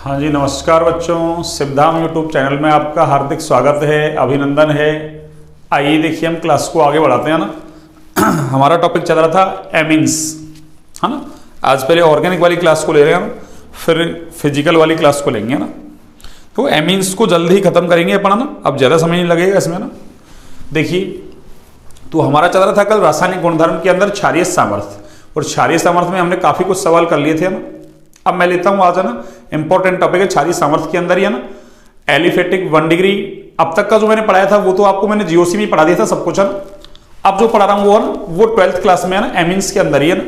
हाँ जी, नमस्कार बच्चों। सिद्धाम यूट्यूब चैनल में आपका हार्दिक स्वागत है, अभिनंदन है। आइए देखिए, हम क्लास को आगे बढ़ाते हैं ना। हमारा टॉपिक चल रहा था एमीन्स, है ना। आज पहले ऑर्गेनिक वाली क्लास को ले रहे हैं हम, फिर फिजिकल वाली क्लास को लेंगे, है ना। तो एमीन्स को जल्द ही खत्म करेंगे अपन, है ना। अब ज़्यादा समय नहीं लगेगा इसमें ना। देखिए, तो हमारा चल रहा था कल रासायनिक गुणधर्म के अंदर क्षारीय सामर्थ्य, और क्षारीय सामर्थ्य में हमने काफ़ी कुछ सवाल कर लिए थे ना। अब मैं लेता हूं आज, है ना, इंपॉर्टेंट टॉपिक है क्षारीय सामर्थ्य के अंदर ही, है ना, एलिफेटिक 1 डिग्री। अब तक का जो मैंने पढ़ाया था वो तो आपको मैंने जीओसी में पढ़ा दिया था सब कुछ, है ना। अब जो पढ़ा रहा हूं वो, है ना, वो 12th क्लास में, है ना, एमीन्स के अंदर ही, है ना।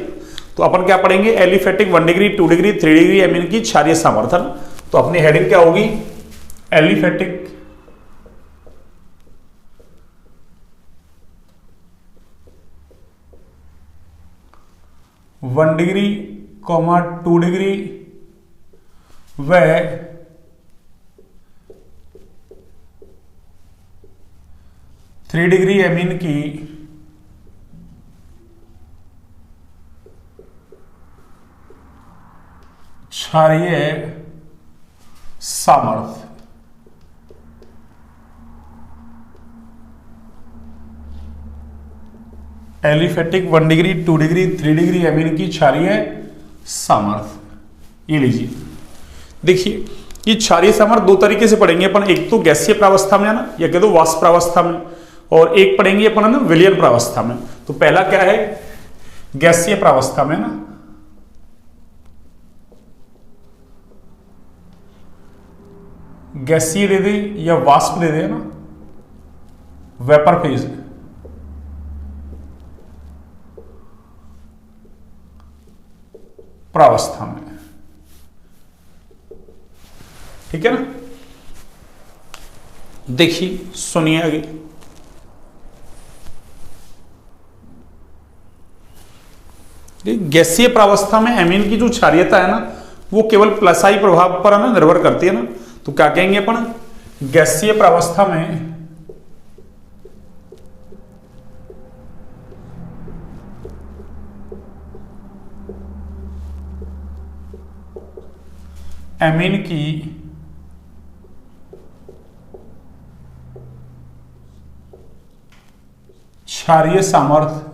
तो अपन क्या पढ़ेंगे, aliphatic 1 degree, 2 degree, 3 degree amine की क्षारीय सामर्थ्य, है ना। तो अपनी हेडिंग क्या होगी, एलिफेटिक 1 डिग्री, 2 डिग्री व 3 डिग्री एमीन की क्षारीय सामर्थ्य। Aliphatic 1 degree, 2 degree, 3 degree amine की क्षारीय सामर्थ्य। ये लीजिए, देखिए, ये क्षारीय सामर्थ्य दो तरीके से पढ़ेंगे अपन। एक तो गैसीय प्रावस्था में, है ना, या कह दो वाष्प प्रावस्था में, और एक पढ़ेंगे अपन, है ना, विलयन प्रावस्था में। तो पहला क्या है, गैसीय प्रावस्था में, ना, गैसीय दे दे या वाष्प दे दे, ना, वेपर फेज प्रावस्था में, ठीक है ना। देखिए, सुनिए आगे। गैसीय प्रावस्था में एमीन की जो क्षारीयता है ना, वो केवल प्लसाई प्रभाव पर, है ना, निर्भर करती है ना। तो क्या कहेंगे अपन, गैसीय प्रावस्था में एमीन की क्षारीय सामर्थ्य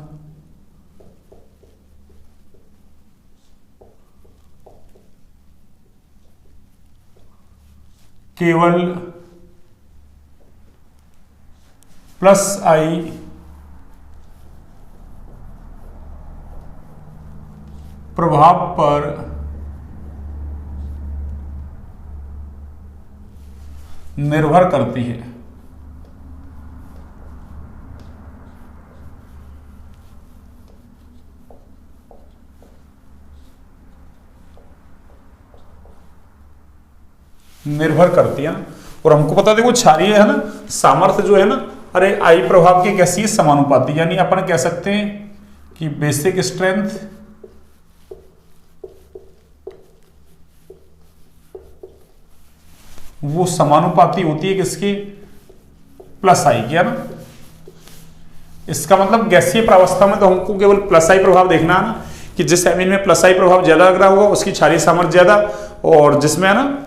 केवल +I प्रभाव पर निर्भर करती है। निर्भर करती है, और हमको पता देखो क्षारीय, है ना, सामर्थ्य जो है ना, अरे आई प्रभाव की कैसी है, समानुपाती। यानी अपन कह सकते हैं कि बेसिक स्ट्रेंथ वो समानुपाती होती है किसकी, +I की, है ना। इसका मतलब गैसीय प्रावस्था में तो हमको केवल +I प्रभाव देखना है ना, कि जिस एमीन में +I प्रभाव ज्यादा लग रहा होगा उसकी क्षारीय सामर्थ्य ज्यादा, और जिसमें, है ना,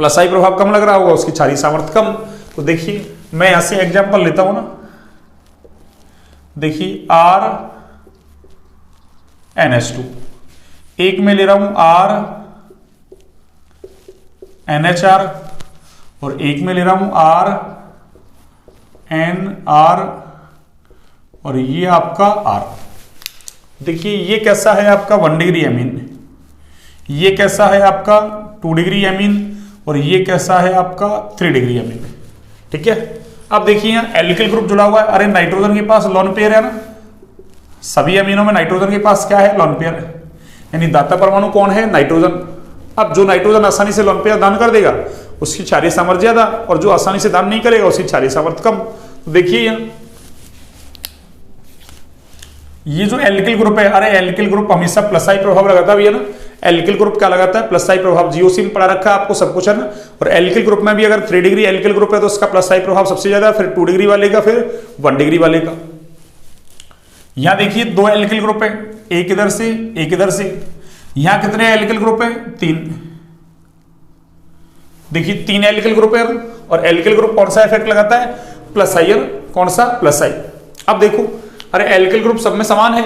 +I प्रभाव कम लग रहा होगा उसकी क्षारीय सामर्थ्य कम। तो देखिए, मैं यहां से एग्जांपल लेता हूं ना। देखिए, RNH2, एक में ले रहा हूं RNHR, और एक में ले रहा हूं RNR, और ये आपका R। देखिए, ये कैसा है आपका 1 डिग्री एमीन, ये कैसा है आपका 2 डिग्री एमीन, और ये कैसा है आपका 3 डिग्री एमीन, ठीक है। अब देखिए, यहां एल्किल ग्रुप जुड़ा हुआ है। अरे नाइट्रोजन के पास लोन पेयर है ना, सभी अमीनों में नाइट्रोजन के पास क्या है, लोन पेयर है। यानी दाता परमाणु कौन है, नाइट्रोजन। अब जो नाइट्रोजन आसानी से लोन पेयर दान कर देगा उसकी क्षारीय सामर्थ्य ज्यादा, और जो आसानी से दान नहीं करेगा उसकी क्षारीय सामर्थ्य कम। तो देखिए, यहां ये जो एल्किल ग्रुप है, अरे एल्किल ग्रुप हमेशा +I प्रभाव लगाता है, ना। एल्किल ग्रुप क्या लगाता है, +I प्रभाव। जीओसी में पढ़ा रखा है आपको सब कुछ, है ना। और एल्किल ग्रुप में भी अगर 3 डिग्री एल्किल ग्रुप है तो उसका +I प्रभाव सबसे ज्यादा, फिर 2 डिग्री वाले का, फिर 1 डिग्री वाले का। यहां देखिए 2 एल्किल ग्रुप है, एक इधर से एक इधर से। यहां कितने एल्किल ग्रुप है, 3। देखिए 3 एल्किल ग्रुप है और एल्किल ग्रुप कौन सा इफेक्ट लगाता है, प्लस आई है, कौन सा, प्लस आई। अब देखो अरे एल्किल ग्रुप सब में समान है,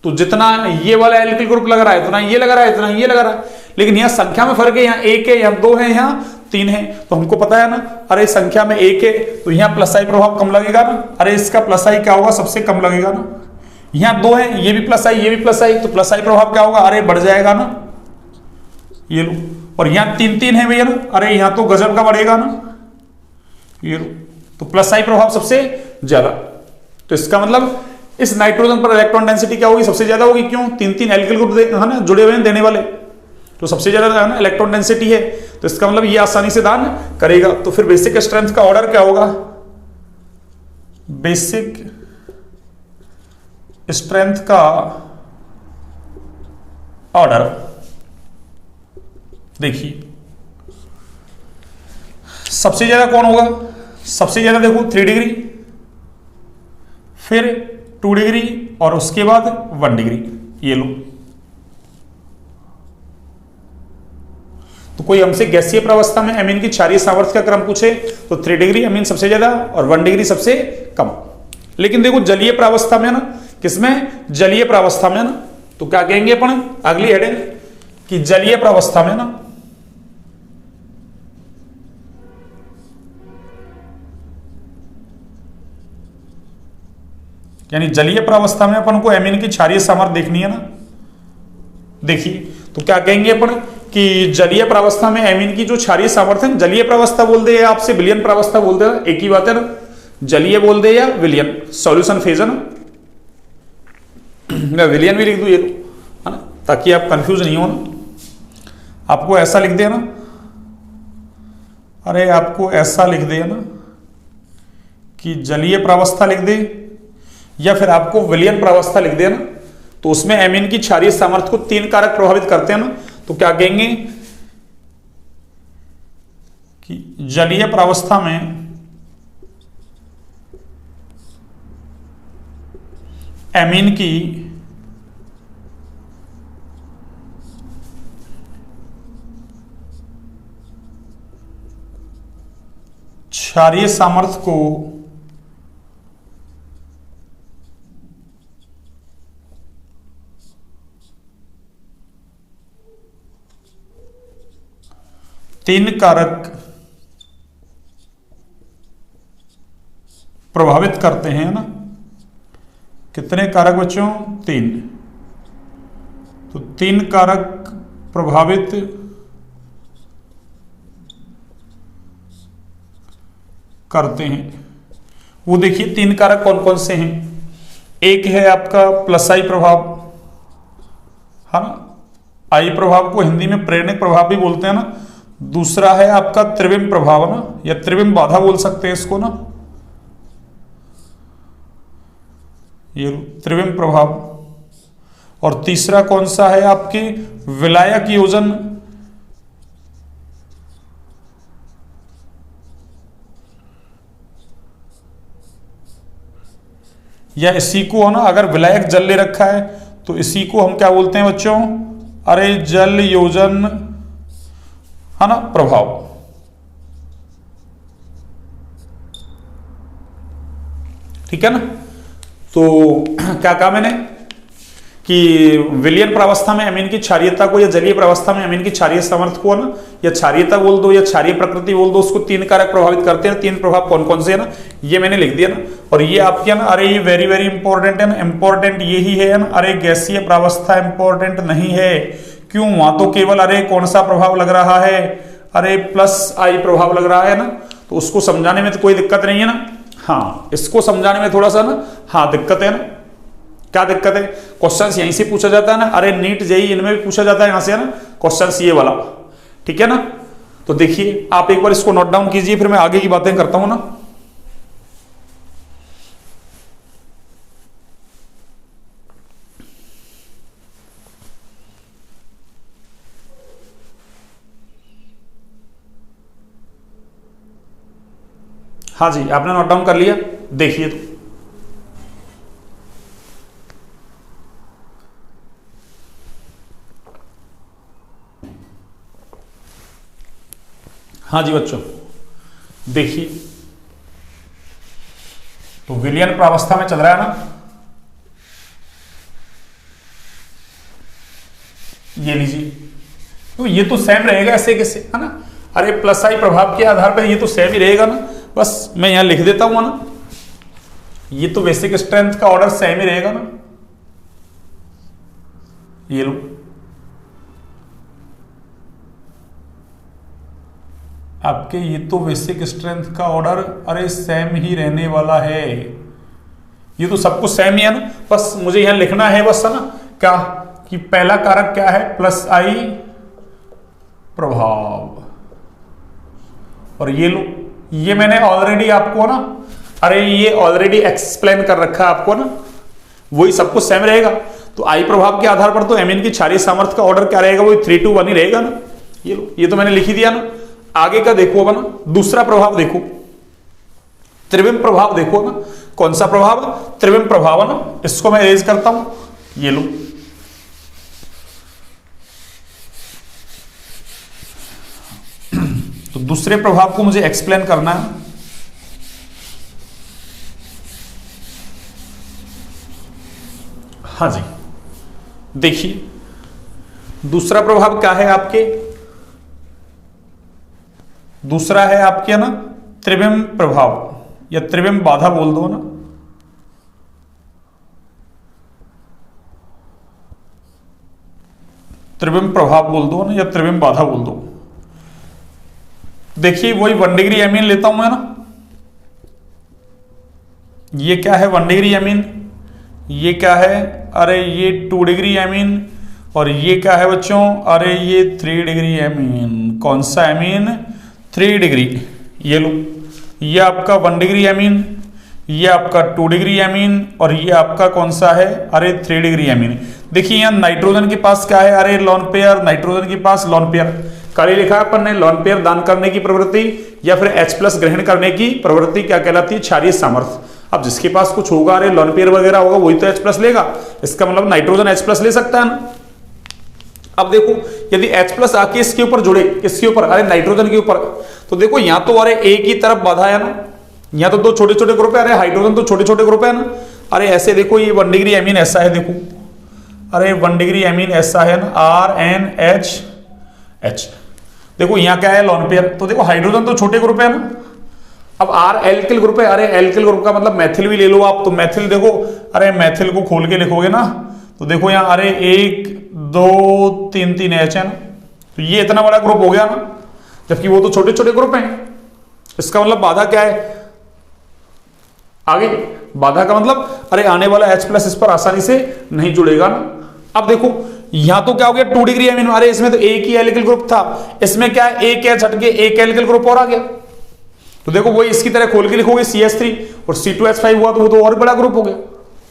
तो जितना ये वाला एल्किल ग्रुप लग रहा है इतना ये लग रहा है, इतना ये लग रहा है, लेकिन यहाँ संख्या में फर्क है, यहाँ 1 है, यहाँ 2 है, यहाँ 3 है। तो हमको पता है ना, अरे संख्या में 1 है तो यहाँ प्लस आई प्रभाव कम लगेगा ना, अरे इसका प्लस आई क्या होगा, सबसे कम लगेगा ना। यहाँ 2 है, ये भी प्लस आई, ये भी प्लस आई, तो प्लस आई प्रभाव क्या होगा, अरे बढ़ जाएगा ना, ये लो। और यहाँ 3 है भैया ना, अरे यहाँ तो गजब का बढ़ेगा ना, ये लो। तो प्लस आई प्रभाव सबसे ज्यादा, तो इसका मतलब इस नाइट्रोजन पर इलेक्ट्रॉन डेंसिटी क्या होगी, सबसे ज्यादा होगी। क्यों, 3 एल्किल ग्रुप है ना जुड़े हुए हैं देने वाले, तो सबसे ज्यादा है ना इलेक्ट्रॉन डेंसिटी है, तो इसका मतलब ये आसानी से दान करेगा। तो फिर बेसिक स्ट्रेंथ का ऑर्डर क्या होगा, बेसिक स्ट्रेंथ का ऑर्डर देखिए सबसे ज्यादा कौन होगा, सबसे ज्यादा देखो 3 डिग्री, फिर 2 डिग्री और उसके बाद 1 डिग्री, ये लो। तो कोई हमसे गैसीय प्रावस्था में एमीन की क्षारीय सामर्थ्य का क्रम पूछे तो 3 डिग्री एमीन सबसे ज्यादा और 1 डिग्री सबसे कम। लेकिन देखो जलीय प्रावस्था में ना, किसमें, जलीय प्रावस्था में ना, तो क्या कहेंगे अपन अगली हेडिंग कि जलीय प्रावस्था में ना यानी जलीय प्रावस्था में अपन को एमीन की क्षारीय सामर्थ्य देखनी है ना। देखिए तो क्या कहेंगे अपन कि जलीय प्रावस्था में एमीन की जो क्षारीय सामर्थ्य है, जलीय प्रावस्था बोल दे या आपसे विलयन प्रावस्था बोल दे, एक ही बात है ना, जलीय बोल दे या विलयन, सॉल्यूशन फेज है ना, मैं विलयन भी लिख दूं ये है ना, ताकि आप कंफ्यूज नहीं हो ना। आपको ऐसा लिख दे ना, अरे आपको ऐसा लिख दे ना कि जलीय प्रावस्था लिख दे या फिर आपको विलयन प्रावस्था लिख दे ना, तो उसमें एमीन की क्षारीय सामर्थ्य को 3 कारक प्रभावित करते हैं ना। तो क्या कहेंगे कि जलीय प्रावस्था में एमीन की क्षारीय सामर्थ्य को तीन कारक प्रभावित करते हैं ना। कितने कारक बच्चों, 3। तो 3 कारक प्रभावित करते हैं। वो देखिए 3 कारक कौन कौन से हैं। एक है आपका प्लस आई प्रभाव, है ना, आई प्रभाव को हिंदी में प्रेरणिक प्रभाव भी बोलते हैं ना। दूसरा है आपका त्रिविम प्रभाव ना, या त्रिविम बाधा बोल सकते हैं इसको ना, ये त्रिविम प्रभाव। और तीसरा कौन सा है आपके विलायक योजन, या इसी को है ना, अगर विलायक जल ले रखा है तो इसी को हम क्या बोलते हैं बच्चों, अरे जल योजन, है ना, प्रभाव। ठीक है ना। तो क्या कहा मैंने कि विलयन प्रावस्था में एमीन की क्षारीयता को या जलीय प्रावस्था में एमीन की क्षारीय सामर्थ्य को ना, या क्षारीयता बोल दो या क्षारीय प्रकृति बोल दो, उसको 3 कारक प्रभावित करते हैं। 3 प्रभाव कौन कौन से है ना, ये मैंने लिख दिया ना। और ये आपके ना, अरे ये वेरी वेरी इंपॉर्टेंट है ना, इंपॉर्टेंट यही है ना। अरे गैसीय प्रावस्था इंपॉर्टेंट नहीं है, क्यों, वहां तो केवल अरे कौन सा प्रभाव लग रहा है, अरे प्लस आई प्रभाव लग रहा है ना। तो उसको समझाने में तो कोई दिक्कत नहीं है ना। हाँ, इसको समझाने में थोड़ा सा ना, हाँ दिक्कत है ना। क्या दिक्कत है, क्वेश्चंस यहीं से पूछा जाता है ना, अरे नीट जेईई इनमें भी पूछा जाता है यहां से, है ना, क्वेश्चंस ये वाला। ठीक है ना। तो देखिए आप एक बार इसको नोट डाउन कीजिए, फिर मैं आगे की बातें करता हूं ना। हाँ जी, आपने नोट डाउन कर लिया, देखिए तो हाँ जी बच्चों, देखिए तो विलयन प्रावस्था में चल रहा है ना, ये लीजिए, तो ये तो सेम रहेगा ऐसे कैसे, है ना। अरे प्लस आई प्रभाव के आधार पर ये तो सेम ही रहेगा ना, बस मैं यहां लिख देता हूं ना, ये तो बेसिक स्ट्रेंथ का ऑर्डर सेम ही रहेगा ना, ये लो, आपके ये तो बेसिक स्ट्रेंथ का ऑर्डर अरे सेम ही रहने वाला है, ये तो सब कुछ सेम ही है ना, बस मुझे यहां लिखना है बस, है ना, क्या कि पहला कारक क्या है, प्लस आई प्रभाव, और ये लो, ये मैंने ऑलरेडी आपको ना, अरे ये ऑलरेडी एक्सप्लेन कर रखा है आपको ना, वही सब कुछ सेम रहेगा। तो आई प्रभाव के आधार पर तो एमीन की क्षारीय सामर्थ्य का ऑर्डर क्या रहेगा, वही 3 to 1 ही रहेगा ना, ये लो, ये तो मैंने लिख ही दिया ना। आगे का देखो अब ना, दूसरा प्रभाव देखो, त्रिविम प्रभाव देखो ना, कौन सा प्रभाव, त्रिविम प्रभाव है ना, इसको मैं इरेज करता हूं, ये लो, तो दूसरे प्रभाव को मुझे एक्सप्लेन करना है। हाँ जी, देखिए दूसरा प्रभाव क्या है आपके, दूसरा है आपके ना त्रिविम प्रभाव या त्रिविम बाधा बोल दो ना, त्रिविम प्रभाव बोल दो ना या त्रिविम बाधा बोल दो। देखिए वही 1 डिग्री एमीन लेता हूं मैं ना, ये क्या है 1 डिग्री एमीन, ये क्या है, अरे ये 2 डिग्री एमीन, और ये क्या है बच्चों, अरे ये 3 डिग्री एमीन, कौन सा एमीन, 3 डिग्री, ये लो, ये आपका 1 डिग्री एमीन, ये आपका 2 डिग्री एमीन, और ये आपका कौन सा है, अरे 3 डिग्री एमीन। देखिए यहाँ नाइट्रोजन के पास क्या है, अरे लॉन पेयर, नाइट्रोजन के पास लॉन पेयर, कल ही लिखा है अपन ने, लॉन पेयर दान करने की प्रवृत्ति या फिर H+ ग्रहण करने की प्रवृत्ति क्या कहलाती है, क्षारीय सामर्थ्य। अब जिसके पास कुछ होगा, अरे लॉन पेयर वगैरह होगा, वही तो H+ लेगा, इसका मतलब नाइट्रोजन H+ ले सकता है ना। अब देखो यदि H+ आके इसके ऊपर जुड़े, किसके ऊपर, अरे नाइट्रोजन के ऊपर, तो देखो यहां तो अरे एक ही तरफ बाधा है ना, यहां तो 2 छोटे छोटे ग्रुप है, अरे हाइड्रोजन तो छोटे छोटे ग्रुप है ना, अरे ऐसे देखो ये 1 डिग्री एमीन ऐसा है, देखो अरे 1 डिग्री एमीन ऐसा है ना, RNHH, देखो यहाँ क्या है लॉन पेयर, तो देखो हाइड्रोजन तो छोटे ग्रुप है ना, अब R एल्किल ग्रुप है, अरे एल्किल ग्रुप का मतलब मैथिल भी ले लो आप, तो मैथिल देखो, अरे मैथिल को खोल के लिखोगे ना, तो देखो यहाँ अरे 1 2 3 3 H है ना, तो ये इतना बड़ा ग्रुप हो गया ना, जबकि वो तो छोटे छोटे ग्रुप हैं। इसका मतलब बाधा क्या है, आगे बाधा का मतलब अरे आने वाला H+ इस पर आसानी से नहीं जुड़ेगा ना। अब देखो यहां तो क्या हो गया 2 डिग्री एमीन, अरे इसमें तो एक ही एल्किल ग्रुप था, इसमें क्या है एक H हट के एक एल्किल ग्रुप और आ गया, तो देखो वही इसकी तरह खोल के लिखोगे CH3 और C2H5 हुआ, तो वो तो और बड़ा ग्रुप हो गया,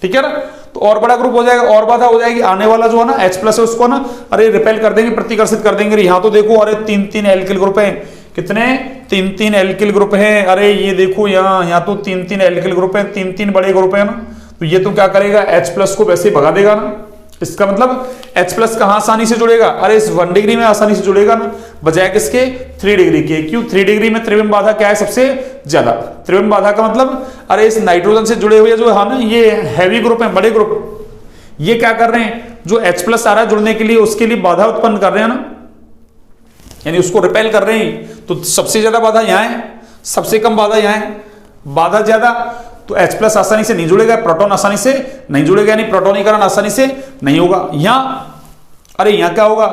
ठीक है ना, तो और बड़ा ग्रुप हो जाएगा, और बाधा हो जाएगी, आने वाला जो है ना H+ है उसको ना अरे रिपेल कर देंगे, प्रतिकर्षित कर देंगे। यहां तो देखो अरे 3 एल्किल ग्रुप है, कितने 3 एल्किल ग्रुप हैं, अरे ये देखो यहाँ तो 3 एल्किल ग्रुप है, 3 बड़े ग्रुप है ना, तो ये तो क्या करेगा H+ को वैसे भगा देगा ना। इसका मतलब H+ कहां आसानी से जुड़ेगा, अरे इस 1 डिग्री में आसानी से जुड़ेगा ना, बजाय किसके 3 डिग्री के। क्यों, 3 डिग्री में त्रिविम बाधा क्या है सबसे ज्यादा, त्रिविम बाधा का मतलब अरे इस नाइट्रोजन से जुड़े हुए जो है ना ये हैवी ग्रुप है, बड़े ग्रुप, ये क्या कर रहे हैं, जो H+ आ रहा है जुड़ने के लिए उसके लिए बाधा उत्पन्न कर रहे हैं ना, यानी उसको रिपेल कर रहे हैं। तो सबसे ज्यादा बाधा यहां है, सबसे कम बाधा यहां है, बाधा ज्यादा तो H+ आसानी से नहीं जुड़ेगा, प्रोटॉन आसानी से नहीं जुड़ेगा, यानी प्रोटोनीकरण आसानी से नहीं होगा। यहां अरे यहां क्या होगा,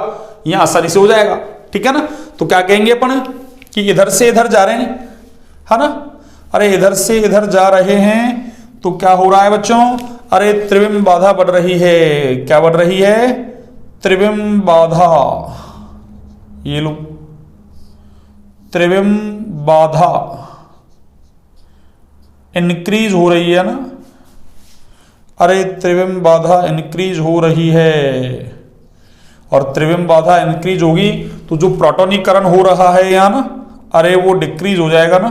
यहां आसानी से हो जाएगा, ठीक है ना। तो क्या कहेंगे अपन कि इधर से इधर जा रहे हैं, है ना, अरे इधर से इधर जा रहे हैं, तो क्या हो रहा है बच्चों, अरे त्रिविम बाधा बढ़ रही है, क्या बढ़ रही है, त्रिविम बाधा, ये लो त्रिविम बाधा इंक्रीज हो रही है ना, अरे त्रिविम बाधा इंक्रीज हो रही है, और त्रिविम बाधा इंक्रीज होगी तो जो प्रोटोनीकरण हो रहा है यहाँ ना, अरे वो डिक्रीज हो जाएगा ना,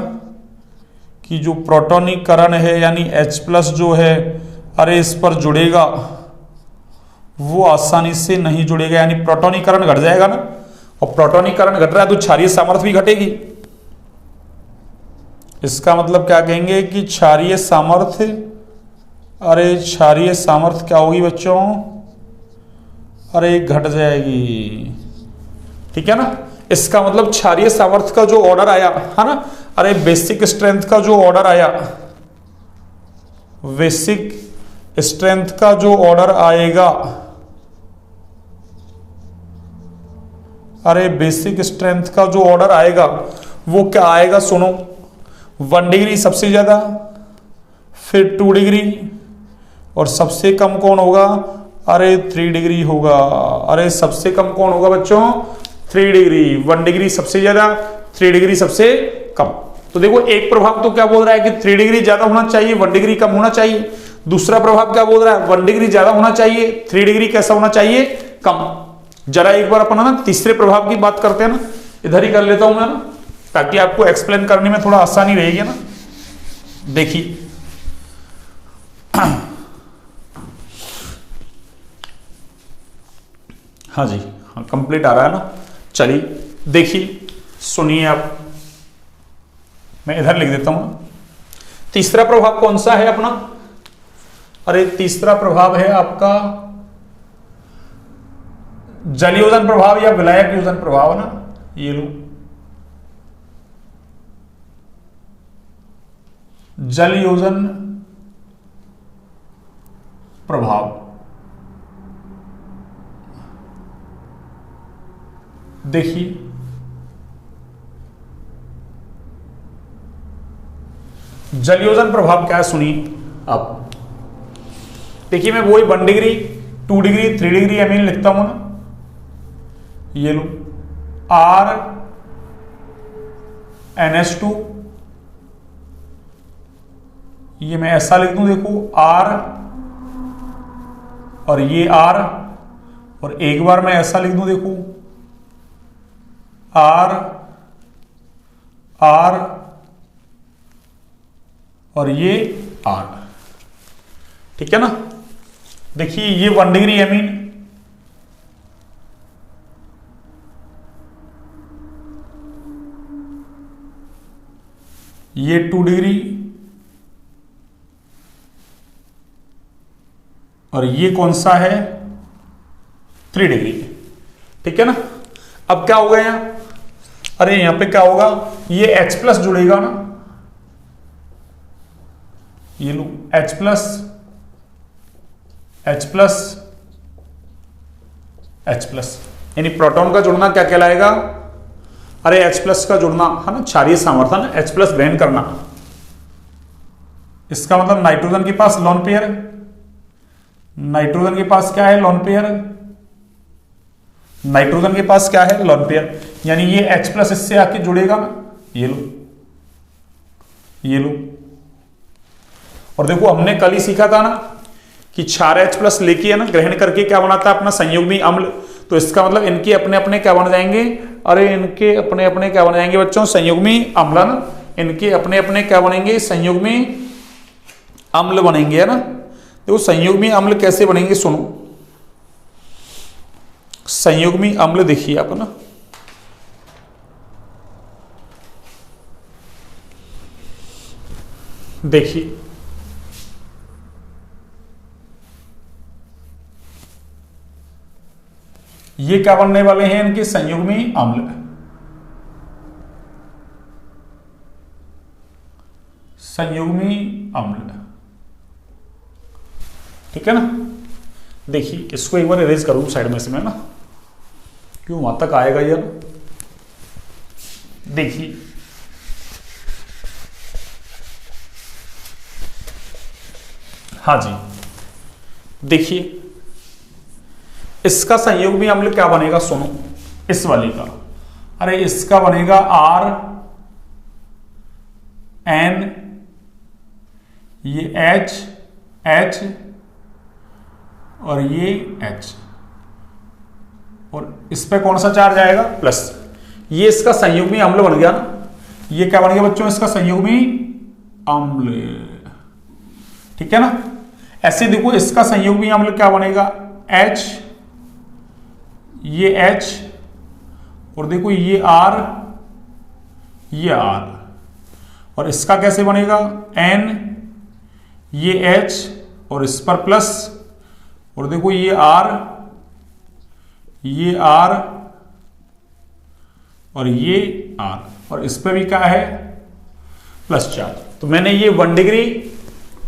कि जो प्रोटोनीकरण है यानी H+ जो है अरे इस पर जुड़ेगा, वो आसानी से नहीं जुड़ेगा, यानी प्रोटोनीकरण घट जाएगा ना, और प्रोटोनीकरण घट रहा है तो क्षारीय सामर्थ्य भी घटेगी, इसका मतलब क्या कहेंगे कि क्षारीय सामर्थ्य, अरे क्षारीय सामर्थ्य क्या होगी बच्चों, अरे घट जाएगी, ठीक है ना। इसका मतलब क्षारीय सामर्थ्य का जो ऑर्डर आया है ना, अरे बेसिक स्ट्रेंथ का जो ऑर्डर आया, बेसिक स्ट्रेंथ का जो ऑर्डर आएगा, अरे बेसिक स्ट्रेंथ का जो ऑर्डर आएगा वो क्या आएगा, सुनो, 1 डिग्री सबसे ज्यादा, फिर 2 डिग्री, और सबसे कम कौन होगा, अरे 3 डिग्री होगा। अरे सबसे कम कौन होगा बच्चों, 3 डिग्री। 1 डिग्री सबसे ज्यादा, 3 डिग्री सबसे कम। तो देखो एक प्रभाव तो क्या बोल रहा है कि 3 डिग्री ज्यादा होना चाहिए, 1 डिग्री कम होना चाहिए। दूसरा प्रभाव क्या बोल रहा है, 1 डिग्री ज्यादा होना चाहिए, 3 डिग्री कैसा होना चाहिए, कम। जरा एक बार अपन ना तीसरे प्रभाव की बात करते हैं ना, इधर ही कर लेता हूं मैं ना, ताकि आपको एक्सप्लेन करने में थोड़ा आसानी रहेगी ना। देखिए हाँ जी, हाँ कंप्लीट आ रहा है ना। चलिए देखिए, सुनिए आप, मैं इधर लिख देता हूं। तीसरा प्रभाव कौन सा है अपना, अरे तीसरा प्रभाव है आपका जल योजन प्रभाव या विलायक योजन प्रभाव ना, ये लो, जल योजन प्रभाव। देखिए जल योजन प्रभाव क्या है, सुनिए आप। देखिए मैं वही 1 डिग्री, 2 डिग्री, 3 डिग्री एमीन लिखता हूं ना, ये लो RNH2, ये मैं ऐसा लिख दूं, देखो R और ये R, और एक बार मैं ऐसा लिख दूं, देखो R R और ये R, ठीक है ना। देखिए ये 1 डिग्री एमीन, ये 2 डिग्री, और ये कौन सा है, 3 डिग्री, ठीक है ना। अब क्या होगा यहां, अरे यहां पे क्या होगा, ये H प्लस जुड़ेगा ना, ये लो H plus H plus H plus, यानी प्रोटॉन का जुड़ना क्या कहलाएगा, अरे H प्लस का जुड़ना है ना, क्षारीय सामर्थ्य ना, H प्लस ग्रहण करना। इसका मतलब नाइट्रोजन के पास लोन पेयर, नाइट्रोजन के पास क्या है, लोन पेयर, नाइट्रोजन के पास क्या है, लोन पेयर, यानी ये H प्लस इससे आके जुड़ेगा ना, ये लो, ये लो। और देखो हमने कल ही सीखा था ना कि क्षार H प्लस लेके है ना ग्रहण करके क्या बनाता है अपना संयुग्मी अम्ल, तो इसका मतलब इनके अपने अपने क्या बन जाएंगे, अरे इनके अपने अपने क्या बन जाएंगे बच्चों, संयुग्मी अम्ल ना, इनके अपने अपने क्या बनेंगे, संयुग्मी अम्ल बनेंगे, है ना। देखो संयुग्मी अम्ल कैसे बनेंगे, सुनो, संयुग्मी अम्ल देखिए आप ना, देखिए ये क्या बनने वाले हैं, इनके संयुग्मी अम्ल, संयुग्मी अम्ल, ठीक है ना। देखिए इसको एक बार इरेज करूं साइड में से मैं ना, क्यों वहां तक आएगा यार। देखिए हाँ जी, देखिए इसका संयुग्मी अम्ल क्या बनेगा, सुनो, इस वाले का, अरे इसका बनेगा RN, ये H और ये H, और इस पे कौन सा चार्ज आएगा, प्लस। ये इसका संयुग्मी अम्ल बन गया ना, ये क्या बन गया बच्चों, इसका संयुग्मी अम्ल, ठीक है ना। ऐसे देखो इसका संयुग्मी अम्ल क्या बनेगा, H, ये H, और देखो ये R, ये R, और इसका कैसे बनेगा, N, ये H और इस पर प्लस, और देखो ये R, ये R और ये R, और इस पे भी क्या है, प्लस चार्ज। तो मैंने ये 1 डिग्री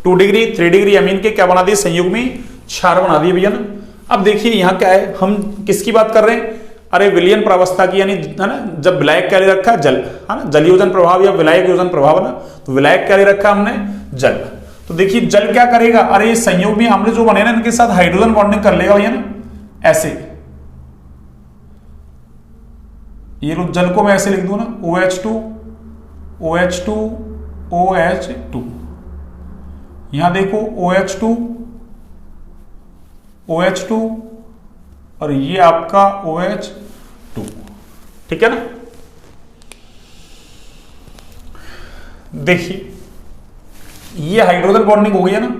2 डिग्री 3 डिग्री अमीन के क्या बना दिए, संयुग्मी क्षार बना दिए भैया ना। अब देखिए यहां क्या है, हम किसकी बात कर रहे हैं, अरे विलयन प्रावस्था की, यानी है ना, जब विलायक क्या ले रखा है, जल, है ना, जल योजन प्रभाव या विलायक योजन प्रभाव ना, तो विलायक क्या ले रखा हमने, जल। तो देखिए जल क्या करेगा, अरे ये संयुग्मी अम्ल जो बने ना, इनके साथ हाइड्रोजन बॉन्डिंग कर लेगा भैया ना, ऐसे। ये लो जल को मैं ऐसे लिख दूं ना, OH2 OH2 OH2, यहां देखो OH2 OH2 और ये आपका OH2, ठीक है ना। देखिए ये हाइड्रोजन बॉन्डिंग हो गई है ना,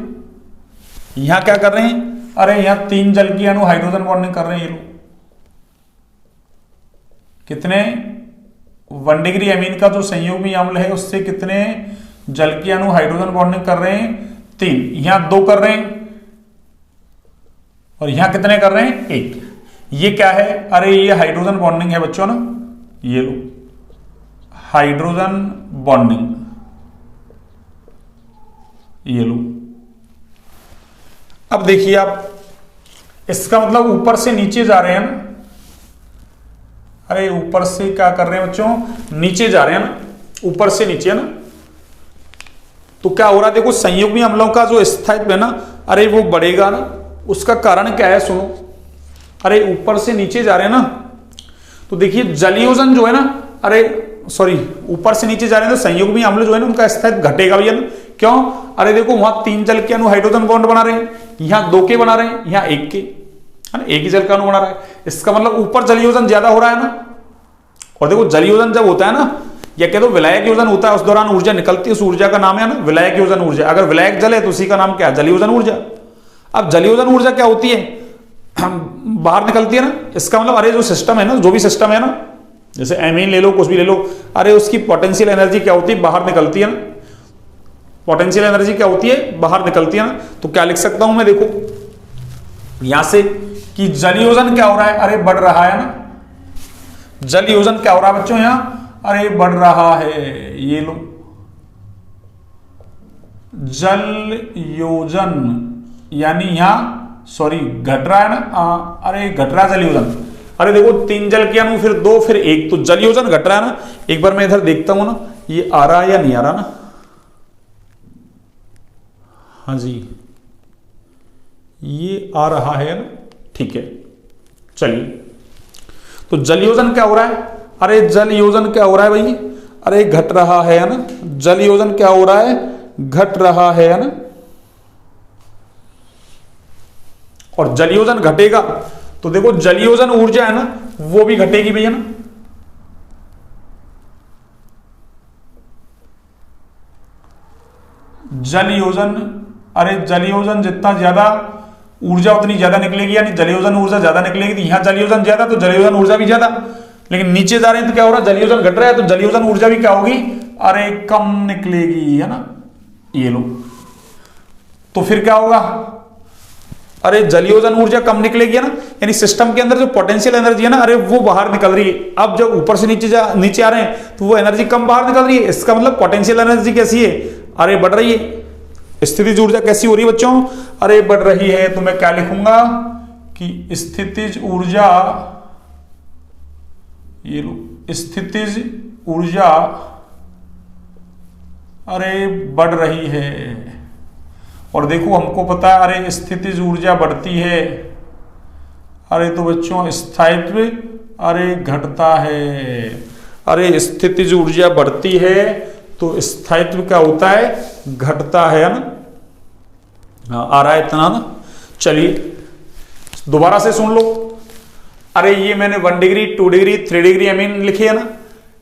यहां क्या कर रहे हैं, अरे यहां 3 जल की अणु हाइड्रोजन बॉन्डिंग कर रहे हैं, ये लोग कितने, 1 डिग्री अमीन का जो संयुग्मी अम्ल है उससे कितने जल की अणु हाइड्रोजन बॉन्डिंग कर रहे हैं, 3, यहां 2 कर रहे हैं और यहां कितने कर रहे हैं, 1। ये क्या है, अरे ये हाइड्रोजन बॉन्डिंग है बच्चों ना, ये लो हाइड्रोजन बॉन्डिंग, ये लो। अब देखिए आप, इसका मतलब ऊपर से नीचे जा रहे हैं ना, अरे ऊपर से क्या कर रहे हैं बच्चों, नीचे जा रहे हैं ना, ऊपर से नीचे है ना। तो क्या हो रहा है, देखो संयुग्मी अम्लों का जो स्थायित्व है ना, अरे वो बढ़ेगा ना। उसका कारण क्या है, सुनो, अरे ऊपर से नीचे जा रहे हैं ना, तो देखिए जलयोजन जो है ना, अरे सॉरी, ऊपर से नीचे जा रहे हैं तो संयुग्मी अम्ल जो है ना उनका स्थायित्व घटेगा भैया ना। क्यों, अरे देखो वहां 3 जल के अणु हाइड्रोजन बॉन्ड बना रहे हैं, यहां 2 के बना रहे हैं, यहां 1 के, है ना, 1 ही जल का अणु बना रहा है। इसका मतलब ऊपर जलयोजन ज्यादा हो रहा है ना। और देखो जलयोजन जब होता है ना, या कह दो विलायक योजन होता है, उस दौरान ऊर्जा निकलती है, उस ऊर्जा का नाम है ना विलायक योजन ऊर्जा। अगर विलायक जल है तो उसी का नाम क्या है, जलयोजन ऊर्जा। अब जलयोजन ऊर्जा क्या होती है, बाहर निकलती है ना। इसका मतलब अरे जो सिस्टम है ना, जो भी सिस्टम है ना, जैसे एमीन ले लो, कुछ भी ले लो, अरे उसकी पोटेंशियल एनर्जी क्या होती है, बाहर निकलती है ना। पोटेंशियल एनर्जी क्या होती है, बाहर निकलती है ना। तो क्या लिख सकता हूं मैं, देखो यहां से कि जलयोजन क्या हो रहा है, अरे बढ़ रहा है ना। जलयोजन क्या हो रहा है बच्चों, यहां अरे बढ़ रहा है, ये लो जल योजन, यानी यहां सॉरी घट रहा है ना, अरे घट रहा है जलयोजन। अरे देखो 3 जल के अणु, फिर 2, फिर 1, तो जलयोजन घट रहा है ना। एक बार मैं इधर देखता हूं ना, ये आ रहा है या नहीं आ रहा ना, हाँ जी ये आ रहा है ना, ठीक है। चलिए तो जलयोजन क्या हो रहा है, अरे जलयोजन क्या हो रहा है भाई, अरे घट रहा है ना। जलयोजन क्या हो रहा है, घट रहा है ना। और जलयोजन घटेगा तो देखो जलयोजन ऊर्जा है ना, वो भी घटेगी भैया ना। जलयोजन, अरे जलयोजन जितना ज्यादा ऊर्जा उतनी ज्यादा निकलेगी, यानी जलयोजन ऊर्जा ज्यादा निकलेगी। तो यहां जलयोजन ज्यादा तो जलयोजन ऊर्जा भी ज्यादा, लेकिन नीचे जा रहे हैं तो क्या हो रहा है, जलयोजन घट रहा है तो जलयोजन ऊर्जा भी क्या होगी, अरे कम निकलेगी, है ना। ये लो, तो फिर क्या होगा, अरे जलयोजन ऊर्जा कम निकलेगी, है ना, यानी सिस्टम के अंदर जो पोटेंशियल एनर्जी है ना, अरे वो बाहर निकल रही है। अब जब ऊपर से नीचे आ रहे हैं तो वो एनर्जी कम बाहर निकल रही है। इसका मतलब पोटेंशियल एनर्जी कैसी है, अरे बढ़ रही है। स्थितिज ऊर्जा कैसी हो रही है बच्चों, अरे बढ़ रही है। तो मैं क्या लिखूंगा कि स्थितिज ऊर्जा, ये लो स्थितिज ऊर्जा अरे बढ़ रही है। और देखो हमको पता है, अरे स्थितिज ऊर्जा बढ़ती है, अरे तो बच्चों स्थायित्व अरे घटता है। अरे स्थितिज ऊर्जा बढ़ती है तो स्थायित्व क्या होता है, घटता है ना। आ रहा है इतना ना। चलिए दोबारा से सुन लो। अरे ये मैंने 1 डिग्री 2 डिग्री 3 डिग्री अमीन लिखे है ना,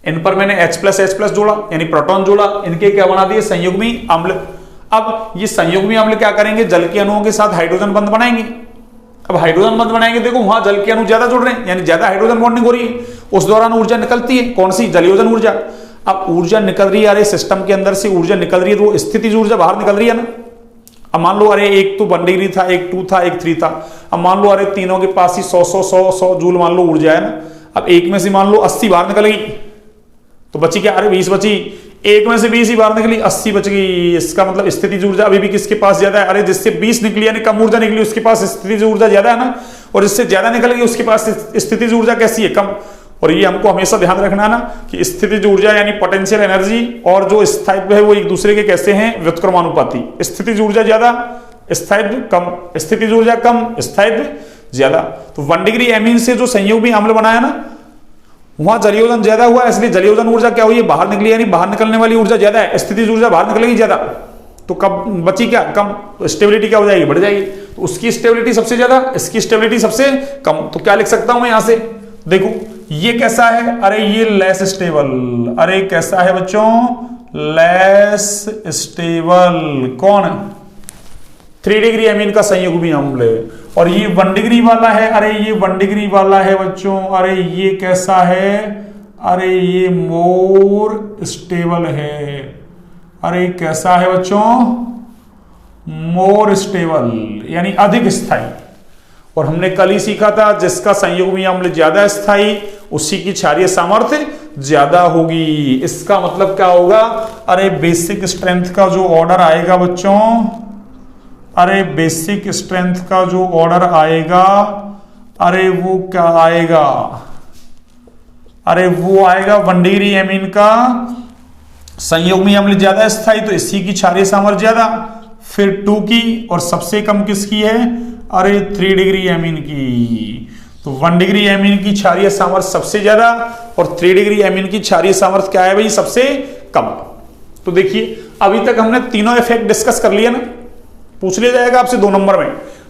इन पर मैंने H+H+ जोड़ा, यानी प्रोटॉन जोड़ा, इनके क्या बना दिए, संयुग्मी अम्ल। अब ये संयुग्मी अम्ल क्या करेंगे, जल के अणुओं के साथ हाइड्रोजन बंध बनाएंगे। अब हाइड्रोजन बंध बनाएंगे, देखो वहां जल के अणु ज्यादा जुड़ रहे हैं, यानी ज्यादा हाइड्रोजन बॉन्डिंग हो रही है। उस दौरान ऊर्जा निकलती है, कौन सी, जलयोजन ऊर्जा। अब ऊर्जा निकल रही है, अरे सिस्टम के अंदर से ऊर्जा निकल रही है तो वो स्थितिज ऊर्जा बाहर निकल रही है ना। अब मान लो अरे एक तो 1 डिग्री था, एक 2 था, एक 3 था। अब मान लो अरे तीनों के पास ही 100 जूल मान लो ऊर्जा है ना। अब एक में से मान लो 80 बाहर निकल गई तो बची क्या, अरे 20 बची। एक में से 20 ही बाहर निकली, 80 बच गई। इसका मतलब स्थितिज ऊर्जा अभी भी किसके पास ज्यादा है, अरे जिससे 20 निकली यानी कम ऊर्जा निकली उसके पास स्थितिज ऊर्जा ज्यादा है ना, और जिससे ज्यादा निकल गई उसके पास स्थितिज ऊर्जा कैसी है, कम। और ये हमको हमेशा ध्यान रखना है ना कि स्थितिज ऊर्जा यानी पोटेंशियल एनर्जी और जो स्थायित्व है वो एक दूसरे के कैसे हैं, व्युत्क्रमानुपाती। स्थितिज ऊर्जा ज्यादा, स्थायित्व कम, स्थितिज ऊर्जा कम, स्थायित्व ज्यादा। तो 1 डिग्री एमीन से जो संयोगी अम्ल बनाया ना वहां जलीयोजन ज्यादा हुआ, इसलिए जलीयोजन ऊर्जा क्या हुई है, बाहर निकली, यानी बाहर निकलने वाली ऊर्जा ज्यादा है, स्थितिज ऊर्जा बाहर निकलेगी ज्यादा। तो कब बची क्या, कम। तो स्टेबिलिटी क्या हो जाएगी, बढ़ जाएगी। तो उसकी स्टेबिलिटी सबसे ज्यादा, इसकी स्टेबिलिटी सबसे कम। तो क्या लिख सकता हूं मैं यहां से, देखो ये कैसा है, अरे ये लेस स्टेबल। अरे कैसा है बच्चों, लेस स्टेबल। कौन, 3 डिग्री एमीन का संयुग्मी अम्ल है। और ये 1 डिग्री वाला है, अरे ये 1 डिग्री वाला है बच्चों। अरे ये कैसा है, अरे ये मोर स्टेबल है। अरे कैसा है बच्चों, मोर स्टेबल यानी अधिक स्थायी। और हमने कल ही सीखा था जिसका संयुग्मी अम्ल ज्यादा स्थायी उसी की क्षारीय सामर्थ्य ज्यादा होगी। इसका मतलब क्या होगा, अरे बेसिक स्ट्रेंथ का जो ऑर्डर आएगा बच्चों, अरे बेसिक स्ट्रेंथ का जो ऑर्डर आएगा, अरे वो क्या आएगा, अरे वो आएगा 1 डिग्री एमीन का संयुग्मी अम्ल ज्यादा स्थायी तो इसी की क्षारीय सामर्थ्य ज्यादा, फिर 2 की, और सबसे कम किसकी है, अरे 3 डिग्री एमीन की। तो 1 डिग्री एमीन की क्षारीय सामर्थ्य सबसे ज्यादा और 3 डिग्री एमीन की क्षारीय सामर्थ्य क्या है भाई, सबसे कम। तो देखिए अभी तक हमने तीनों इफेक्ट डिस्कस कर लिया ना। पूछ लिया जाएगा आपसे 2 नंबर में,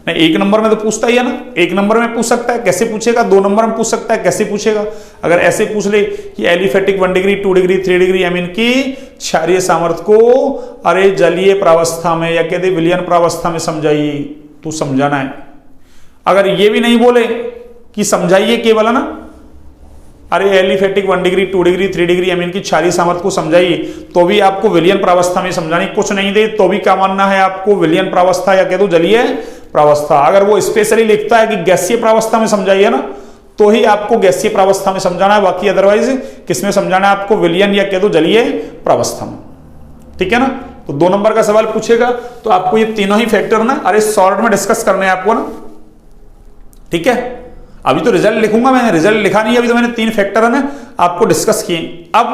नहीं 1 नंबर में तो पूछता ही है ना। 1 नंबर में पूछ सकता है, कैसे पूछेगा, 2 नंबर में पूछ सकता है, कैसे पूछेगा। अगर ऐसे पूछ ले कि aliphatic 1 degree 2 degree 3 degree amine की क्षारीय सामर्थ्य को अरे जलीय प्रावस्था में या कहते विलयन प्रावस्था में समझाइए, तो समझाना है। अगर ये भी नहीं बोले कि समझाइए केवल, है ना, अरे aliphatic 1 degree 2 degree 3 degree amine की क्षारीय सामर्थ्य को समझाइए, तो भी आपको विलयन प्रावस्था में समझानी। कुछ नहीं दे तो भी क्या मानना है आपको, विलयन प्रावस्था या कह दो जलीय प्रावस्था। अगर वो स्पेशली लिखता है कि गैसीय प्रावस्था में समझाइए ना, तो ही आपको गैसीय प्रावस्था में समझाना है, बाकी अदरवाइज किसमें समझाना है आपको, विलयन या कह दो जलीय प्रावस्था में। ठीक है ना। तो 2 नंबर का सवाल पूछेगा तो आपको ये तीनों ही फैक्टर ना अरे शॉर्ट में डिस्कस करने हैं आपको ना। ठीक है, अभी तो रिजल्ट लिखूंगा, मैंने रिजल्ट लिखा नहीं, अभी तो मैंने 3 फैक्टर है ना आपको डिस्कस किए। अब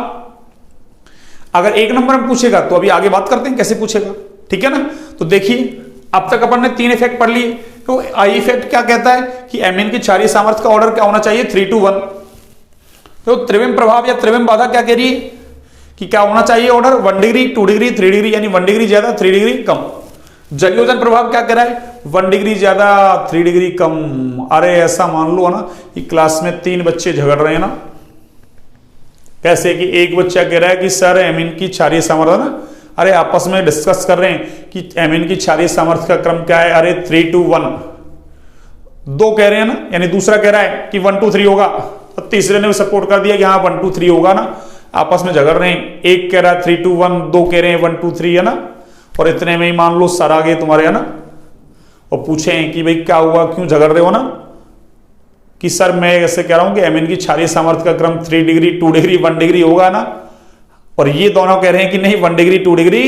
अगर 1 नंबर में पूछेगा तो अभी आगे बात करते हैं कैसे पूछेगा। ठीक है ना। तो देखिए अब तक अपन ने 3 इफेक्ट पढ़ लिए। तो आई इफेक्ट क्या कहता है कि एमीन की क्षारीय सामर्थ्य का ऑर्डर क्या होना चाहिए, 3 to 1। तो त्रिविम प्रभाव या त्रिविम बाधा क्या कह रही है कि क्या होना चाहिए ऑर्डर, 1 डिग्री 2 डिग्री 3 डिग्री, यानी 1 डिग्री ज्यादा 3 डिग्री कम। जलयोजन प्रभाव क्या कह रहा है, 1 डिग्री ज्यादा 3 डिग्री कम। अरे ऐसा मान लो ना कि क्लास में 3 बच्चे झगड़ रहे हैं ना, कैसे कि एक बच्चा कह रहा है कि सर एमीन की क्षारीय सामर्थ्य ना, अरे आपस में डिस्कस कर रहे हैं कि एमीन की क्षारीय सामर्थ्य का क्रम क्या है, अरे 3 to 1। 2 कह रहे हैं ना, यानी दूसरा कह रहा है कि 1 to 3 होगा, तो तीसरे ने भी सपोर्ट कर दिया कि हाँ 1 to 3 होगा ना। आपस में झगड़ रहे हैं, एक कह रहा है 3 to 1, 2 कह रहे हैं 1 to 3, है ना। और इतने में ही मान लो सर आ गए तुम्हारे, है ना, और पूछे कि भाई क्या हुआ, क्यों झगड़ रहे हो ना, कि सर मैं ऐसे कह रहा हूं कि एमीन की क्षारीय सामर्थ्य का क्रम 3 डिग्री 2 डिग्री 1 डिग्री होगा ना, और ये दोनों कह रहे हैं कि नहीं 1 डिग्री 2 डिग्री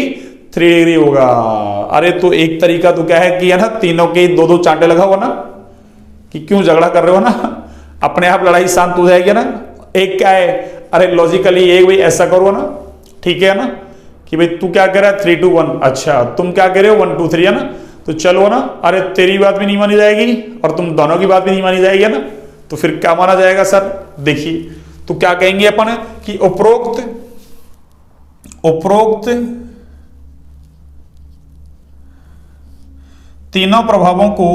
3 डिग्री होगा। अरे तो एक तरीका तो क्या है कि है ना तीनों के 2-2 चांटे लगाओ ना, कि क्यों झगड़ा कर रहे हो ना, अपने आप लड़ाई शांत हो जाएगी ना। एक क्या है, अरे लॉजिकली एक भाई ऐसा करो ना, ठीक है ना, कि भाई तू क्या कह रहा है 3 to 1, अच्छा तुम क्या कह रहे हो 1 to 3, है ना, तो चलो ना, अरे तेरी बात भी नहीं मानी जाएगी और तुम दोनों की बात भी नहीं मानी जाएगी, है ना, तो फिर क्या माना जाएगा सर। देखिए तो क्या कहेंगे अपन कि उपरोक्त तीनों प्रभावों को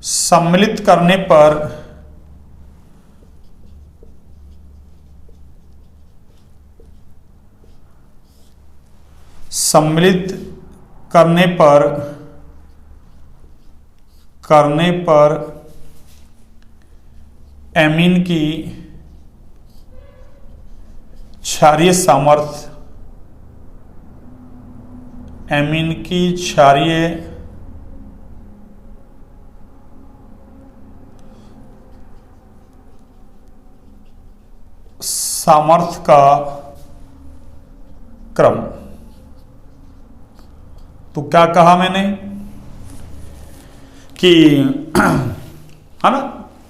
सम्मिलित करने पर करने पर एमीन की क्षारीय सामर्थ्य, एमीन की क्षारीय सामर्थ्य का क्रम। तो क्या कहा मैंने कि है ना,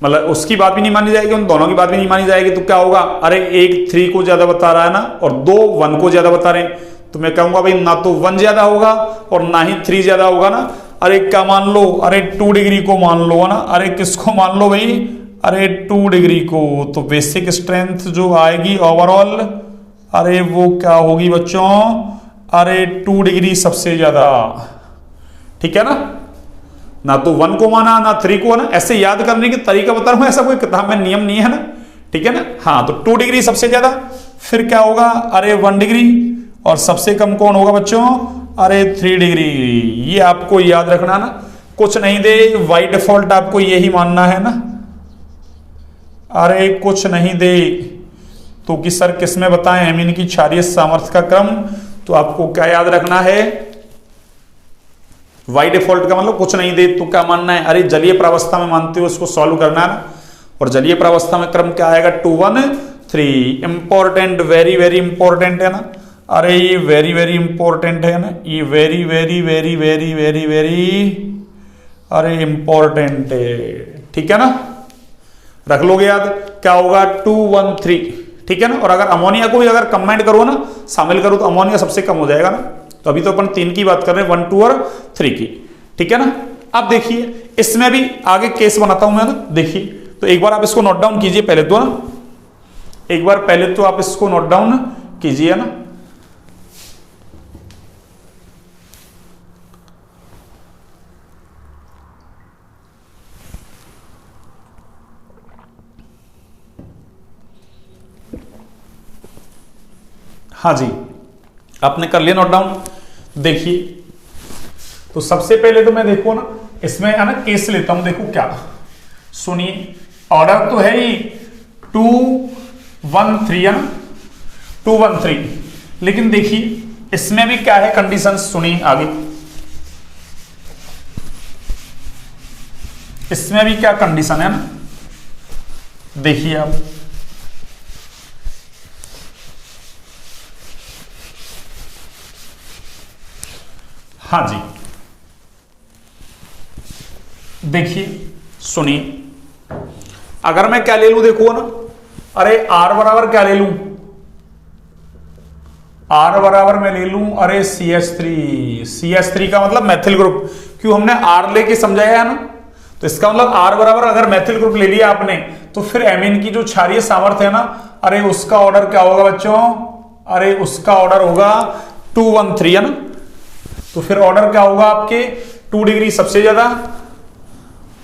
मतलब उसकी बात भी नहीं मानी जाएगी, उन दोनों की बात भी नहीं मानी जाएगी। तो क्या होगा, अरे एक 3 को ज्यादा बता रहा है ना और 2 1 को ज्यादा बता रहे हैं, तो मैं कहूंगा भाई ना तो 1 ज्यादा होगा और ना ही 3 ज्यादा होगा ना। अरे क्या मान लो, अरे 2 डिग्री को मान लो, है ना। अरे किसको मान लो भाई, अरे 2 डिग्री को। तो बेसिक स्ट्रेंथ जो आएगी ओवरऑल, अरे वो क्या होगी बच्चों, अरे 2 डिग्री सबसे ज्यादा। ठीक है ना तो 1 को माना ना 3 को, ना ऐसे याद करने की तरीका बता रहा हूं, ऐसा कोई किताब में नियम नहीं है ना। ठीक है ना, हाँ तो 2 डिग्री सबसे ज्यादा, फिर क्या होगा, अरे 1 डिग्री, और सबसे कम कौन होगा बच्चों, अरे 3 डिग्री। ये आपको याद रखना ना, कुछ नहीं दे बाय डिफॉल्ट आपको यही मानना है ना। अरे कुछ नहीं दे तो कि सर किसमें बताएं एमीन की क्षारीय सामर्थ्य का क्रम, तो आपको क्या याद रखना है, वाई डिफॉल्ट का मतलब कुछ नहीं दे तो क्या मानना है, अरे जलीय प्रावस्था में मानते हो इसको सॉल्व करना है ना। और जलीय प्रावस्था में क्रम क्या आएगा, 2 1 3। इंपॉर्टेंट, वेरी वेरी इंपॉर्टेंट है ना। अरे ये वेरी वेरी इंपॉर्टेंट है ना, ये very very very very very very अरे इंपॉर्टेंट है। ठीक है ना, रख लोगे याद, क्या होगा 2 1 3। ठीक है ना, और अगर अमोनिया को भी अगर कंबाइन करो ना, शामिल करो, तो अमोनिया सबसे कम हो जाएगा ना। तो अभी तो अपन 3 की बात कर रहे हैं, 1 2 और 3 की। ठीक है ना, अब देखिए इसमें भी आगे केस बनाता हूं मैं ना। देखिए तो एक बार आप इसको नोट डाउन कीजिए पहले तो ना, एक बार पहले तो आप इसको नोट डाउन कीजिए ना। हाँ जी, आपने कर लिया नोट डाउन। देखिए तो सबसे पहले तो मैं देखो ना, इसमें है ना केस लेता हूं, देखो क्या, सुनिए ऑर्डर तो है ही 2 1 3 है ना, 2 1 3। लेकिन देखिए इसमें भी क्या है कंडीशन, सुनिए आगे, इसमें भी क्या कंडीशन है ना, देखिए आप, हाँ जी देखिए सुनिए, अगर मैं क्या ले लूं देखो ना, अरे R बराबर क्या ले लूं, R बराबर मैं ले लूं अरे CH3। CH3 का मतलब मैथिल ग्रुप, क्यों हमने R लेके समझाया है ना। तो इसका मतलब R बराबर अगर मैथिल ग्रुप ले लिया आपने, तो फिर एमीन की जो क्षारीय सामर्थ्य है ना, अरे उसका ऑर्डर क्या होगा बच्चों, अरे उसका ऑर्डर होगा 2 1 3 है ना। तो फिर ऑर्डर क्या होगा आपके, 2 डिग्री सबसे ज्यादा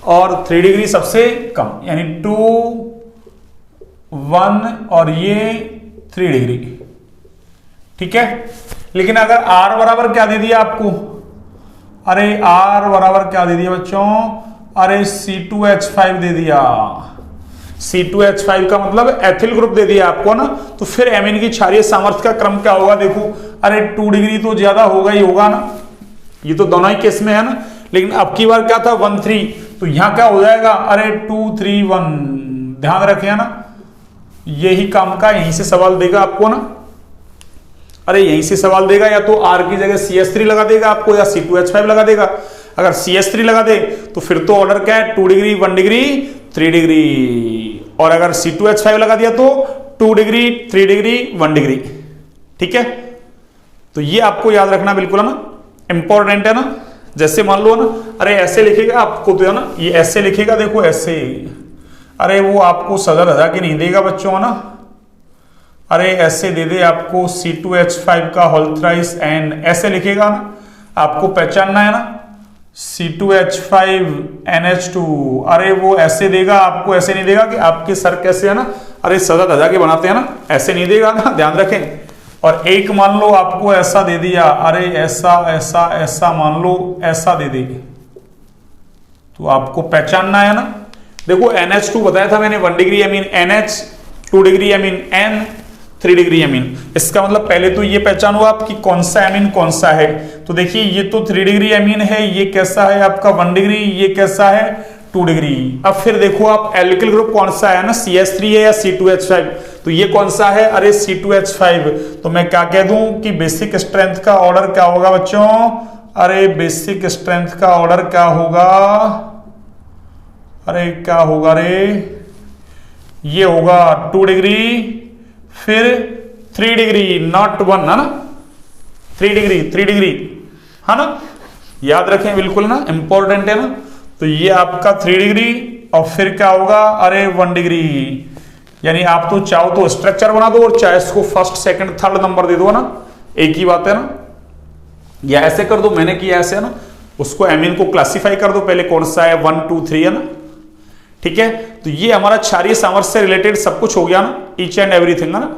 और 3 डिग्री सबसे कम, यानी 2 1 और ये 3 डिग्री। ठीक है, लेकिन अगर R बराबर क्या दे दिया आपको, अरे R बराबर क्या दे दिया बच्चों, अरे C2H5 दे दिया। C2H5 का मतलब एथिल ग्रुप दे दिया आपको ना। तो फिर एमीन की क्षारीय सामर्थ्य का क्रम क्या होगा, देखो अरे 2 डिग्री तो ज्यादा होगा ही होगा ना, ये तो दोनों ही केस में है ना। लेकिन अब की बार क्या था 1 3, तो यहां क्या हो जाएगा, अरे 2 3 1। ध्यान रखें ना, यही काम का यहीं से सवाल देगा आपको ना। अरे यहीं से सवाल देगा, या तो R की जगह CH3 लगा देगा आपको, या C2H5 लगा देगा। अगर CH3 लगा दे तो फिर तो ऑर्डर क्या है, 2 डिग्री 1 डिग्री 3 डिग्री, और अगर C2H5 लगा दिया तो 2 डिग्री 3 डिग्री 1 डिग्री। ठीक है, तो ये आपको याद रखना बिल्कुल है ना, इंपॉर्टेंट है ना। जैसे मान लो ना, अरे ऐसे लिखेगा आपको तो है ना, ये ऐसे लिखेगा, देखो ऐसे, अरे वो आपको सदर हजा के नहीं देगा बच्चों है ना। अरे ऐसे दे दे आपको C2H5 का होल थ्राइस N, ऐसे लिखेगा ना, आपको पहचानना है ना, C2H5NH2। अरे वो ऐसे देगा आपको, ऐसे नहीं देगा कि आपके सर कैसे है ना, अरे सदर हजा के बनाते हैं ना, ऐसे नहीं देगा ना, ध्यान रखें। और एक मान लो आपको ऐसा दे दिया, अरे ऐसा ऐसा ऐसा मान लो ऐसा दे दे, तो आपको पहचानना है ना। देखो NH2 बताया था मैंने 1 degree amine, NH 2 degree amine, N 3 degree amine. इसका मतलब पहले तो ये पहचानो आप कि कौन सा एमीन कौन सा है। तो देखिए ये तो 3 डिग्री एमीन है, ये कैसा है आपका 1 डिग्री, ये कैसा है 2 डिग्री। अब फिर देखो आप एल्किल ग्रुप कौन सा है ना, CH3 है या C2H5। तो ये कौन सा है, अरे C2H5। तो मैं क्या कह दूं कि बेसिक स्ट्रेंथ का ऑर्डर क्या होगा बच्चों, अरे बेसिक स्ट्रेंथ का ऑर्डर क्या होगा, अरे क्या होगा रे, ये होगा 2 डिग्री फिर 3 डिग्री, नॉट 1 है ना, 3 डिग्री है ना, याद रखें बिल्कुल ना, इंपॉर्टेंट है ना। तो ये आपका 3 डिग्री और फिर क्या होगा, अरे 1 डिग्री। यानी आप तो चाहो तो स्ट्रक्चर बना दो और चाहे इसको फर्स्ट सेकंड थर्ड नंबर दे दो ना, एक ही बात है ना। या ऐसे कर दो, मैंने किया ऐसे है ना, उसको एमीन को क्लासिफाई कर दो, पहले कौन सा है 1 2 3 है ना, ठीक है। तो ये हमारा क्षारीय सामर्थ्य से रिलेटेड सब कुछ हो गया ना, ईच एंड एवरीथिंग है ना,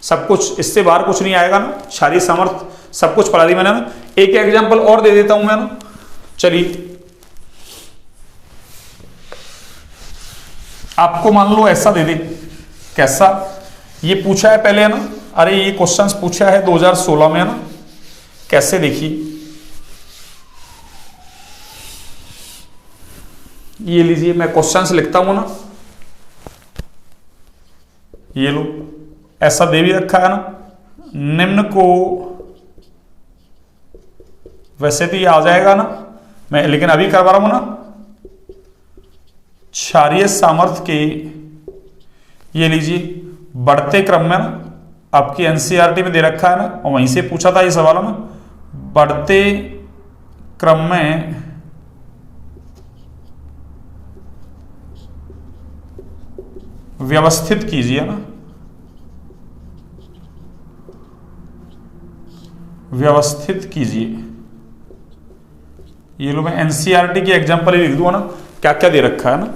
सब कुछ, इससे बाहर कुछ नहीं आएगा ना। क्षारीय सामर्थ्य सब कुछ पढ़ा दी मैंने ना। एक एग्जांपल और दे देता हूं मैं ना, चलिए आपको मान लो ऐसा दे दे, कैसा, ये पूछा है पहले है ना, अरे ये क्वेश्चंस पूछा है 2016 में है ना, कैसे देखिए, ये लीजिए मैं क्वेश्चंस लिखता हूं ना, ये लो ऐसा दे भी रखा है ना, निम्न को, वैसे तो ये आ जाएगा ना, मैं लेकिन अभी करवा रहा हूं ना, क्षारीय सामर्थ्य के, ये लीजिए बढ़ते क्रम में ना, आपकी एनसीईआरटी में दे रखा है ना, और वहीं से पूछा था ये सवाल है ना, बढ़ते क्रम में व्यवस्थित कीजिए ना, व्यवस्थित कीजिए। ये लो मैं एनसीईआरटी की एग्जांपल ही लिख दूंगा ना, क्या क्या दे रखा है ना।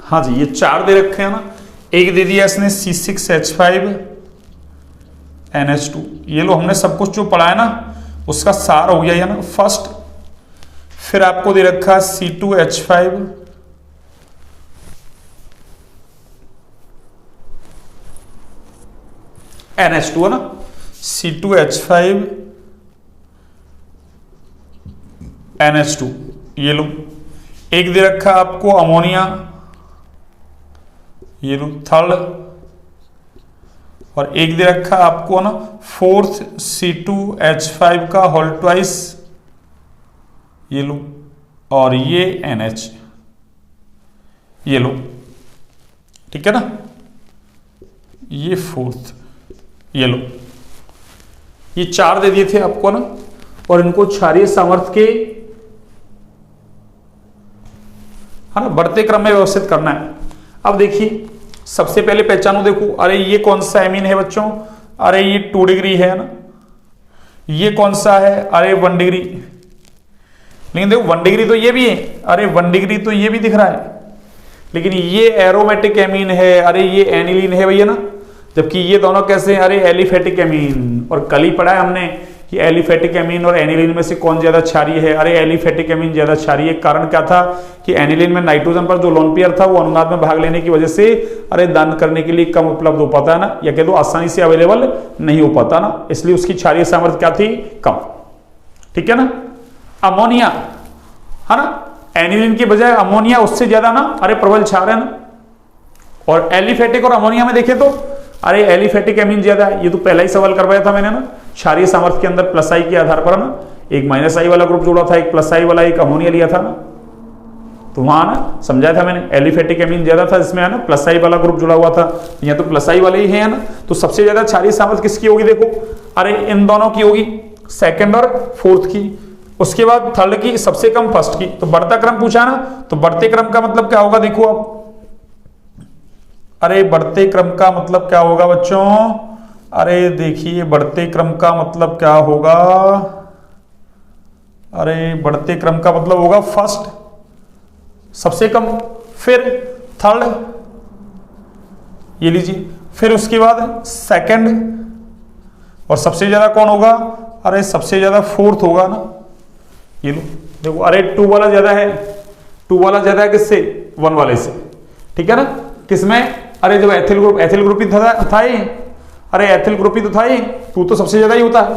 हाँ जी, ये 4 दे रखे हैं ना, एक दे दिया इसने C6H5NH2। ये लो हमने सब कुछ जो पढ़ा है ना उसका सार हो गया ये ना फर्स्ट। फिर आपको दे रखा C2H5NH2 है ना, C2H5NH2। ये लो एक दे रखा आपको अमोनिया, ये लो थर्ड, और एक दे रखा आपको ना फोर्थ C2H5 का होल ट्वाइस, ये लो, और ये NH, ये लो, ठीक है ना, ये फोर्थ, ये लो, ये 4 दे दिए थे आपको ना, और इनको क्षारीय सामर्थ्य के है ना बढ़ते क्रम में व्यवस्थित करना है। अब देखिए सबसे पहले पहचानो, देखो अरे ये कौन सा एमीन है बच्चों, अरे ये 2 डिग्री है ना, ये कौन सा है, अरे 1 डिग्री, लेकिन देखो 1 डिग्री तो ये भी है, अरे 1 डिग्री तो ये भी दिख रहा है, लेकिन ये एरोमेटिक एमीन है, अरे ये एनिलीन है भैया ना, जबकि ये दोनों कैसे हैं, अरे एलिफेटिक एमीन। और कल ही पढ़ा है हमने कि एलिफेटिक एमीन और एनिलीन में से कौन ज्यादा क्षारीय है, अरे एलिफेटिक एमीन ज्यादा क्षारीय। कारण क्या था कि एनिलीन में नाइट्रोजन पर जो लोन पेयर था वो अनुनाद में भाग लेने की वजह से अरे दान करने के लिए कम उपलब्ध हो पाता है ना, या कह दो आसानी से अवेलेबल नहीं हो पाता ना, इसलिए उसकी क्षारीय सामर्थ्य क्या थी, कम, ठीक है ना। अमोनिया है ना, एनिलीन की बजाय अमोनिया उससे ज्यादा ना अरे प्रबल क्षार है ना, और एलिफेटिक और अमोनिया में देखें तो अरे एलिफेटिक एमीन ज्यादा है। ये तो पहला ही सवाल करवाया था मैंने ना, क्षारीय सामर्थ्य के अंदर प्लस आई के आधार पर ना, एक माइनस आई वाला ग्रुप जोड़ा था, एक प्लस आई वाला, एक अमोनिया लिया था ना, तो वहां ना समझाया था मैंने एलिफेटिक एमीन ज्यादा था, इसमें है ना प्लस आई वाला ग्रुप जुड़ा हुआ था, यहाँ तो प्लस आई वाले ही है ना। तो सबसे ज्यादा क्षारीय सामर्थ्य किसकी होगी, देखो अरे इन दोनों की होगी, सेकंड और फोर्थ की, उसके बाद थर्ड की, सबसे कम फर्स्ट की। तो बढ़ता क्रम पूछा ना, तो बढ़ते क्रम का मतलब क्या होगा, देखो आप, अरे बढ़ते क्रम का मतलब क्या होगा बच्चों, अरे देखिए बढ़ते क्रम का मतलब क्या होगा, अरे बढ़ते क्रम का मतलब होगा फर्स्ट सबसे कम, फिर थर्ड, ये लीजिए, फिर उसके बाद सेकंड, और सबसे ज्यादा कौन होगा, अरे सबसे ज्यादा फोर्थ होगा ना, ये लो देखो, अरे 2 वाला ज्यादा है, 2 वाला ज्यादा है किससे, 1 वाले से, ठीक है ना। किसमें, अरे जब एथिल ग्रुप ही था ही, अरे एथिल ग्रुप ही तो था ही, 2 तो सबसे ज्यादा ही होता है,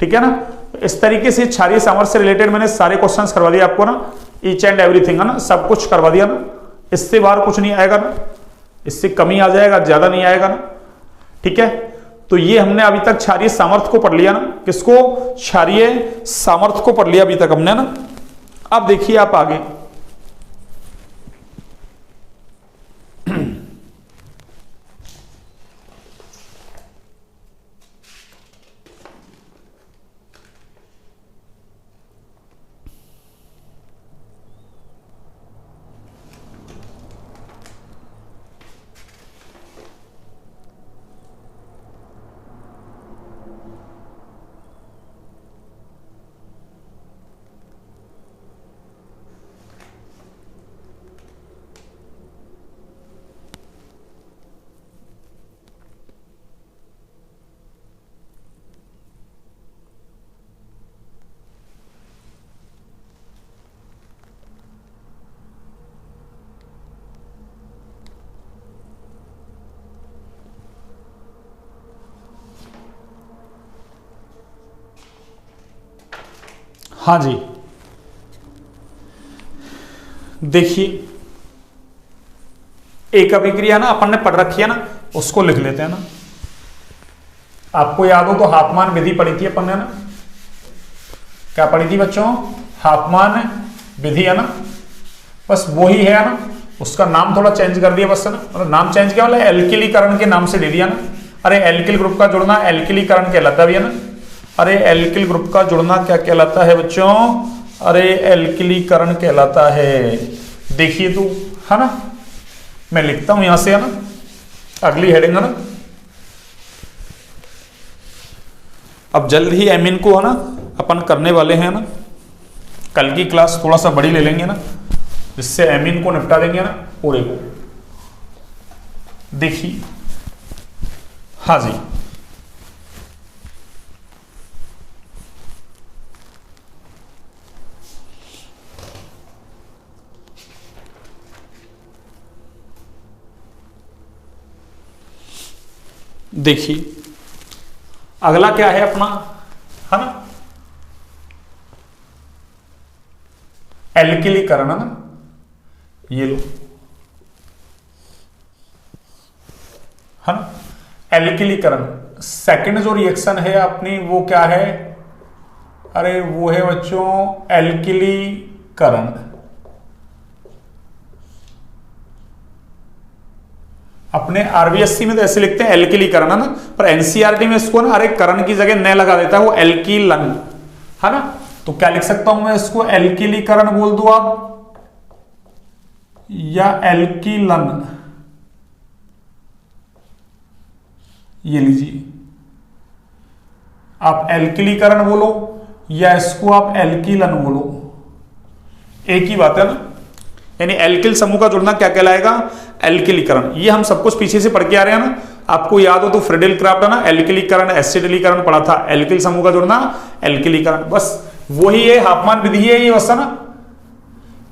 ठीक है ना। इस तरीके से क्षारीय सामर्थ्य से रिलेटेड मैंने सारे क्वेश्चंस करवा दिए आपको ना, ईच एंड एवरीथिंग है ना, सब कुछ करवा दिया ना। इससे बाहर कुछ नहीं आएगा ना, इससे कमी आ जाएगा, ज्यादा नहीं आएगा ना, ठीक है। तो ये हमने अभी तक क्षारीय सामर्थ्य को पढ़ लिया ना, किसको, क्षारीय सामर्थ्य को पढ़ लिया अभी तक हमने ना। अब देखिए आप आगे, हाँ जी देखिए, एक अभिक्रिया ना अपन ने पढ़ रखी है ना, उसको लिख लेते हैं ना। आपको याद हो तो हाफमान विधि पढ़ी थी अपन ने ना, क्या पढ़ी थी बच्चों, हाफमान विधि है ना, बस वही है ना। उसका नाम थोड़ा चेंज कर दिया बस है ना, मतलब नाम चेंज किया मतलब एल्किलीकरण के नाम से दे दिया ना। अरे एल्किल ग्रुप का जुड़ना एल्किलीकरण कहलाता भी है ना। अरे एल्किल ग्रुप का जुड़ना क्या कहलाता है बच्चों, अरे एल्किलीकरण कहलाता है। देखिए तो है ना, मैं लिखता हूं यहां से है ना, अगली हेडिंग है ना। अब जल्द ही एमीन को है ना अपन करने वाले हैं ना, कल की क्लास थोड़ा सा बड़ी ले लेंगे ना, जिससे एमीन को निपटा देंगे ना पूरे को। देखिए हाँ जी, देखिए अगला क्या है अपना, है ना, एल्किलीकरण है ना। ये लो है ना, एल्किलीकरण। सेकंड जो रिएक्शन है अपनी वो क्या है, अरे वो है बच्चों एल्किलीकरण। अपने आरबीएससी में तो ऐसे लिखते हैं एल्किलीकरण है ना, पर एनसीईआरटी में इसको ना अरे करण की जगह न लगा देता है, वो एल्किलन है ना। तो क्या लिख सकता हूं मैं इसको, एल्किलीकरण बोल दो आप, या एल्किलन, ये लीजिए आप एल्किलीकरण बोलो या इसको आप एल्किलन बोलो, एक ही बात है ना। यानी एल्किल समूह का जुड़ना क्या कहलाएगा, एल्किलीकरण। ये हम सब कुछ पीछे से पढ़ के आ रहे हैं ना, आपको याद हो तो फ्रेडेल क्राफ्ट है ना, एल्किलीकरण एसिटिलीकरण पढ़ा था, एल्किल समूह का जुड़ना एल्किलीकरण, बस वही है, हाफमान विधि है ये बस है ना।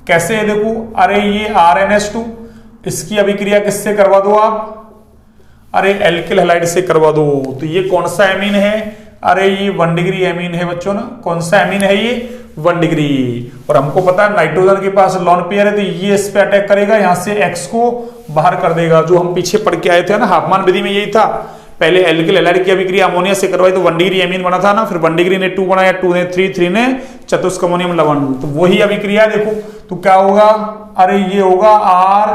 कैसे है देखो, अरे ये RnH2 इसकी अभिक्रिया किससे करवा दो आप, अरे एल्किल हैलाइड से करवा दो। तो ये कौन सा एमीन है, अरे ये 1 डिग्री एमीन है बच्चों ना। कौन सा एमीन है ये, 1 डिग्री। और हमको पता है नाइट्रोजन के पास लॉन पेयर है, तो ये इस पे अटैक करेगा, यहां से X को बाहर कर देगा, जो हम पीछे पढ़ के आए थे ना हाफमान विधि में यही था। पहले एल्किल हैलाइड की अभिक्रिया अमोनिया से करवाई तो 1 डिग्री एमीन बना था ना, फिर 1 डिग्री ने 2 बनाया, 2 ने 3, 3 ने चतुष्क अमोनियम लवण, तो वही अभिक्रिया देखो। तो क्या होगा, अरे ये होगा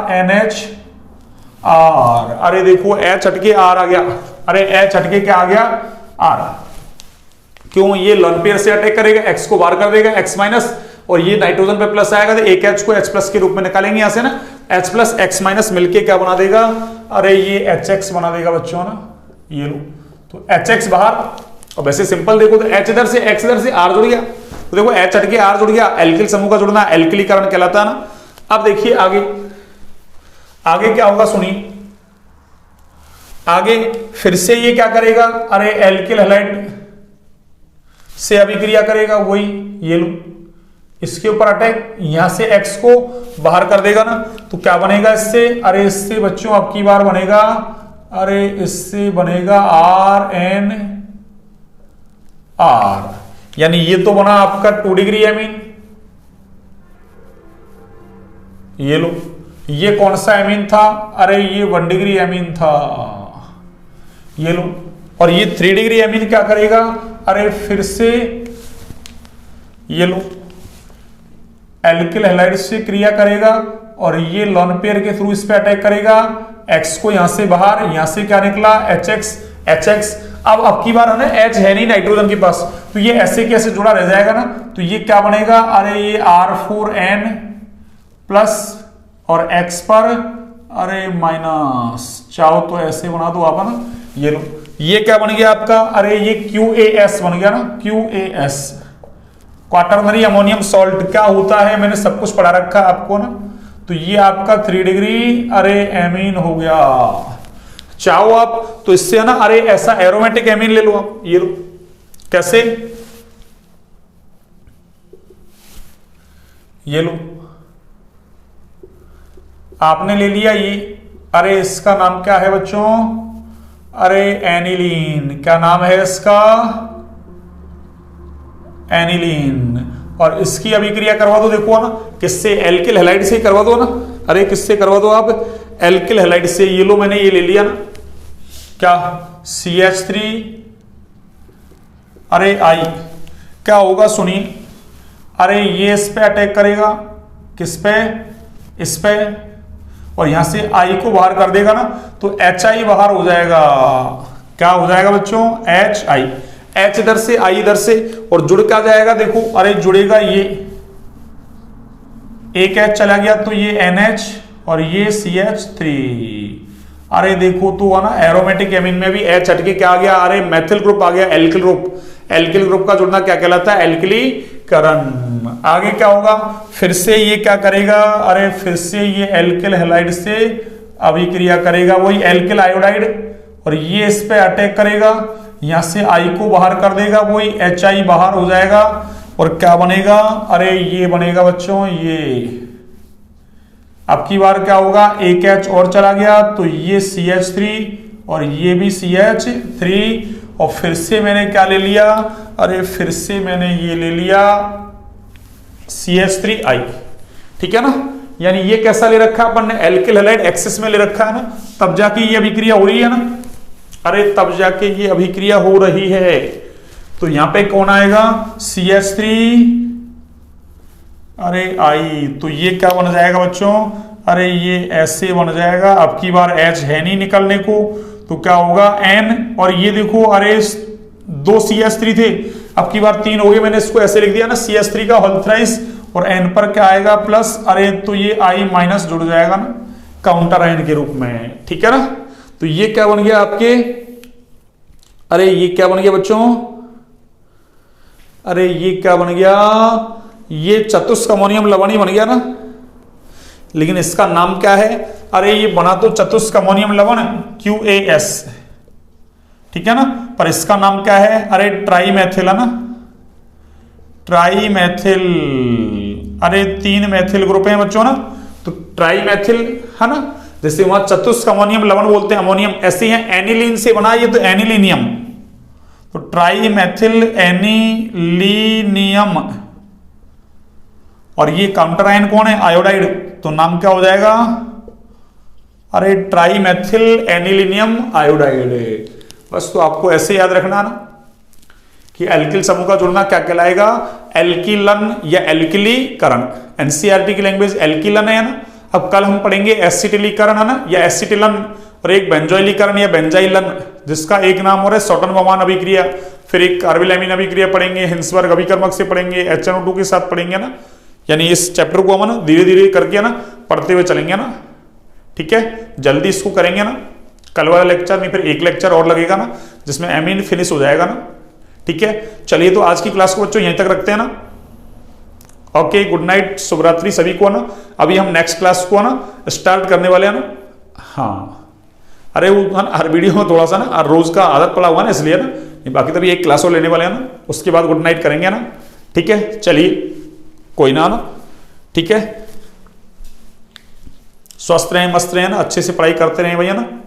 RnH R, अरे देखो H हटके R आ गया, अरे H हटके क्या आ गया R। क्यों, ये लॉन पेयर से अटैक करेगा, X को बाहर कर देगा, X माइनस, और ये नाइट्रोजन पे प्लस आएगा तो एक H को H प्लस के रूप में निकालेंगे यहां से ना, H प्लस X माइनस मिलके क्या बना देगा, अरे ये HX बना देगा बच्चों ना। ये लो तो HX बाहर, और वैसे सिंपल देखो तो H इधर से X इधर से R जुड़ गया, तो देखो H हटके R जुड़ गया, एल्किल समूह का जुड़ना एल्किलीकरण कहलाता है ना। अब देखिए आगे, आगे क्या होगा सुनिए, आगे फिर से ये क्या करेगा, अरे एल्किल हैलाइड से अभिक्रिया करेगा, वही ये लो, इसके ऊपर अटैक, यहां से x को बाहर कर देगा ना, तो क्या बनेगा इससे, अरे इससे बच्चों अब की बार बनेगा, अरे इससे बनेगा RNR, यानी ये तो बना आपका 2 डिग्री एमीन। ये लो, ये कौन सा एमीन था, अरे ये 1 डिग्री एमीन था। ये लो, और ये 3 डिग्री एमीन क्या करेगा, अरे फिर से ये लो एल्किल हैलाइड से क्रिया करेगा, और ये लोन पेयर के थ्रू इस पे अटैक करेगा, x को यहां से बाहर, यहां से क्या निकला HX। अब की बार है ना H है नहीं नाइट्रोजन के पास, तो ये ऐसे कैसे जुड़ा रह जाएगा ना, तो ये क्या बनेगा, अरे ये R4N प्लस और x पर अरे माइनस, चाहो तो ऐसे बना दो आप ना, ये लो, ये क्या बन गया आपका, अरे ये QaS बन गया ना, QaS क्वाटरनरी अमोनियम सॉल्ट। क्या होता है मैंने सब कुछ पढ़ा रखा है आपको ना, तो ये आपका 3 डिग्री अरे एमीन हो गया। चाहो आप तो इससे है ना, अरे ऐसा एरोमेटिक एमीन ले लो आप, ये लो, कैसे, ये लो, आपने ले लिया ये, अरे इसका नाम क्या है बच्चों, अरे एनिलीन, क्या नाम है इसका, एनिलीन, और इसकी अभिक्रिया करवा दो, देखो ना किससे, एल्किल हैलाइड से करवा दो ना, अरे किससे करवा दो आप, एल्किल हैलाइड से। ये लो मैंने ये ले लिया ना, क्या CH3 अरे I, क्या होगा सुनिए, अरे ये इस पे अटैक करेगा, किस पे, इस पे, और यहां से I को बाहर कर देगा ना, तो HI बाहर हो जाएगा, क्या हो जाएगा बच्चों, HI, H इधर से I इधर से, और जुड़ क्या जाएगा, देखो अरे जुड़ेगा, ये एक H चला गया तो ये NH और ये CH3, अरे देखो तो है ना एरोमेटिक एमीन में भी H हटके क्या आ गया, अरे मेथिल ग्रुप आ गया, एल्किल ग्रुप। एल्किल ग्रुप का जुड़ना क्या कहलाता है, एल्किलीकरण। आगे क्या होगा, फिर से ये क्या करेगा, अरे फिर से ये एल्किल हैलाइड से अभिक्रिया करेगा, वही एल्किल आयोडाइड, और ये इस पे अटैक करेगा, यहां से I को बाहर कर देगा, वही HI बाहर हो जाएगा, और क्या बनेगा, अरे ये बनेगा बच्चों, ये अब की बार क्या होगा, एक H और चला गया तो ये CH3 और ये भी CH3, और फिर से मैंने क्या ले लिया, अरे फिर से मैंने ये ले लिया CH3I, ठीक है ना। यानी ये कैसा ले रखा अपन ने, एल्किल हैलाइड एक्सिस में ले रखा है ना, तब जाके ये अभिक्रिया हो रही है ना, अरे तब जाके ये अभिक्रिया हो रही है। तो यहां पे कौन आएगा, CH3 अरे I, तो ये क्या बन जाएगा बच्चों, अरे ये ऐसे बन जाएगा, अब की बार H है नहीं निकलने को, तो क्या होगा N, और ये देखो अरे 2 CH3 थे, अब की बार 3 हो गए, मैंने इसको ऐसे लिख दिया ना, CH3 का होल थ्राइस, और N पर क्या आएगा प्लस, अरे तो ये I माइनस जुड़ जाएगा ना काउंटर आयन के रूप में, ठीक है ना। तो ये क्या बन गया आपके, अरे ये क्या बन गया बच्चों, अरे ये क्या बन गया, ये चतुष्क अमोनियम लवण ही बन गया ना, लेकिन इसका नाम क्या है, अरे ये बना तो चतुष्क अमोनियम लवण QaS, ठीक है ना, पर इसका नाम क्या है, अरे ट्राईमेथिल है ना, ट्राईमेथिल, अरे 3 मैथिल ग्रुप हैं बच्चों ना, तो ट्राईमेथिल है ना, जैसे वहां चतुष्क अमोनियम लवण बोलते हैं, अमोनियम ऐसे हैं, एनिलीन से बना ये तो एनिलीनियम, तो ट्राईमेथिल एनिलीनियम, और ये काउंटर आयन कौन है, आयोडाइड, तो नाम क्या हो जाएगा, अरे ट्राईमेथिल एनिलीनियम आयोडाइड। बस तो आपको ऐसे याद रखना ना कि एल्किल समूह का जुड़ना क्या कहलाएगा, एल्किलन या एल्किलीकरण। एनसीईआरटी की लैंग्वेज एल्किलन है ना, अब कल हम पढ़ेंगे एसिटिलीकरण है ना, या एसिटिलन, और एक बेंजोइलीकरण या बेंजाइलन, जिसका एक नाम हो रहा है शॉर्टन-बॉमान अभिक्रिया, फिर एक कार्बोलाइमिन अभिक्रिया पढ़ेंगे, हिंसबर्ग अभिकर्मक से पढ़ेंगे, HNO2 के साथ पढ़ेंगे ना। यानी इस चैप्टर को हम ना धीरे धीरे करके ना पढ़ते हुए चलेंगे ना, ठीक है, जल्दी इसको करेंगे ना, कल वाला लेक्चर नहीं फिर एक लेक्चर और लगेगा ना, जिसमें एमीन फिनिश हो जाएगा ना, ठीक है। चलिए तो आज की क्लास को बच्चों यहीं तक रखते हैं ना, ओके, गुड नाइट, शुभ रात्रि सभी को ना। अभी हम नेक्स्ट क्लास को ना स्टार्ट करने वाले हैं ना, हाँ, अरे वो हर वीडियो में थोड़ा सा ना रोज का आदत पड़ा हुआ ना, इसलिए ना बाकी तो भी एक क्लास और लेने वाले हैं ना, उसके बाद गुड नाइट करेंगे ना। ठीक है, चलिए कोई ना ना, ठीक है, स्वस्थ रहें, मस्त रहें ना, अच्छे से पढ़ाई करते रहें भैया ना।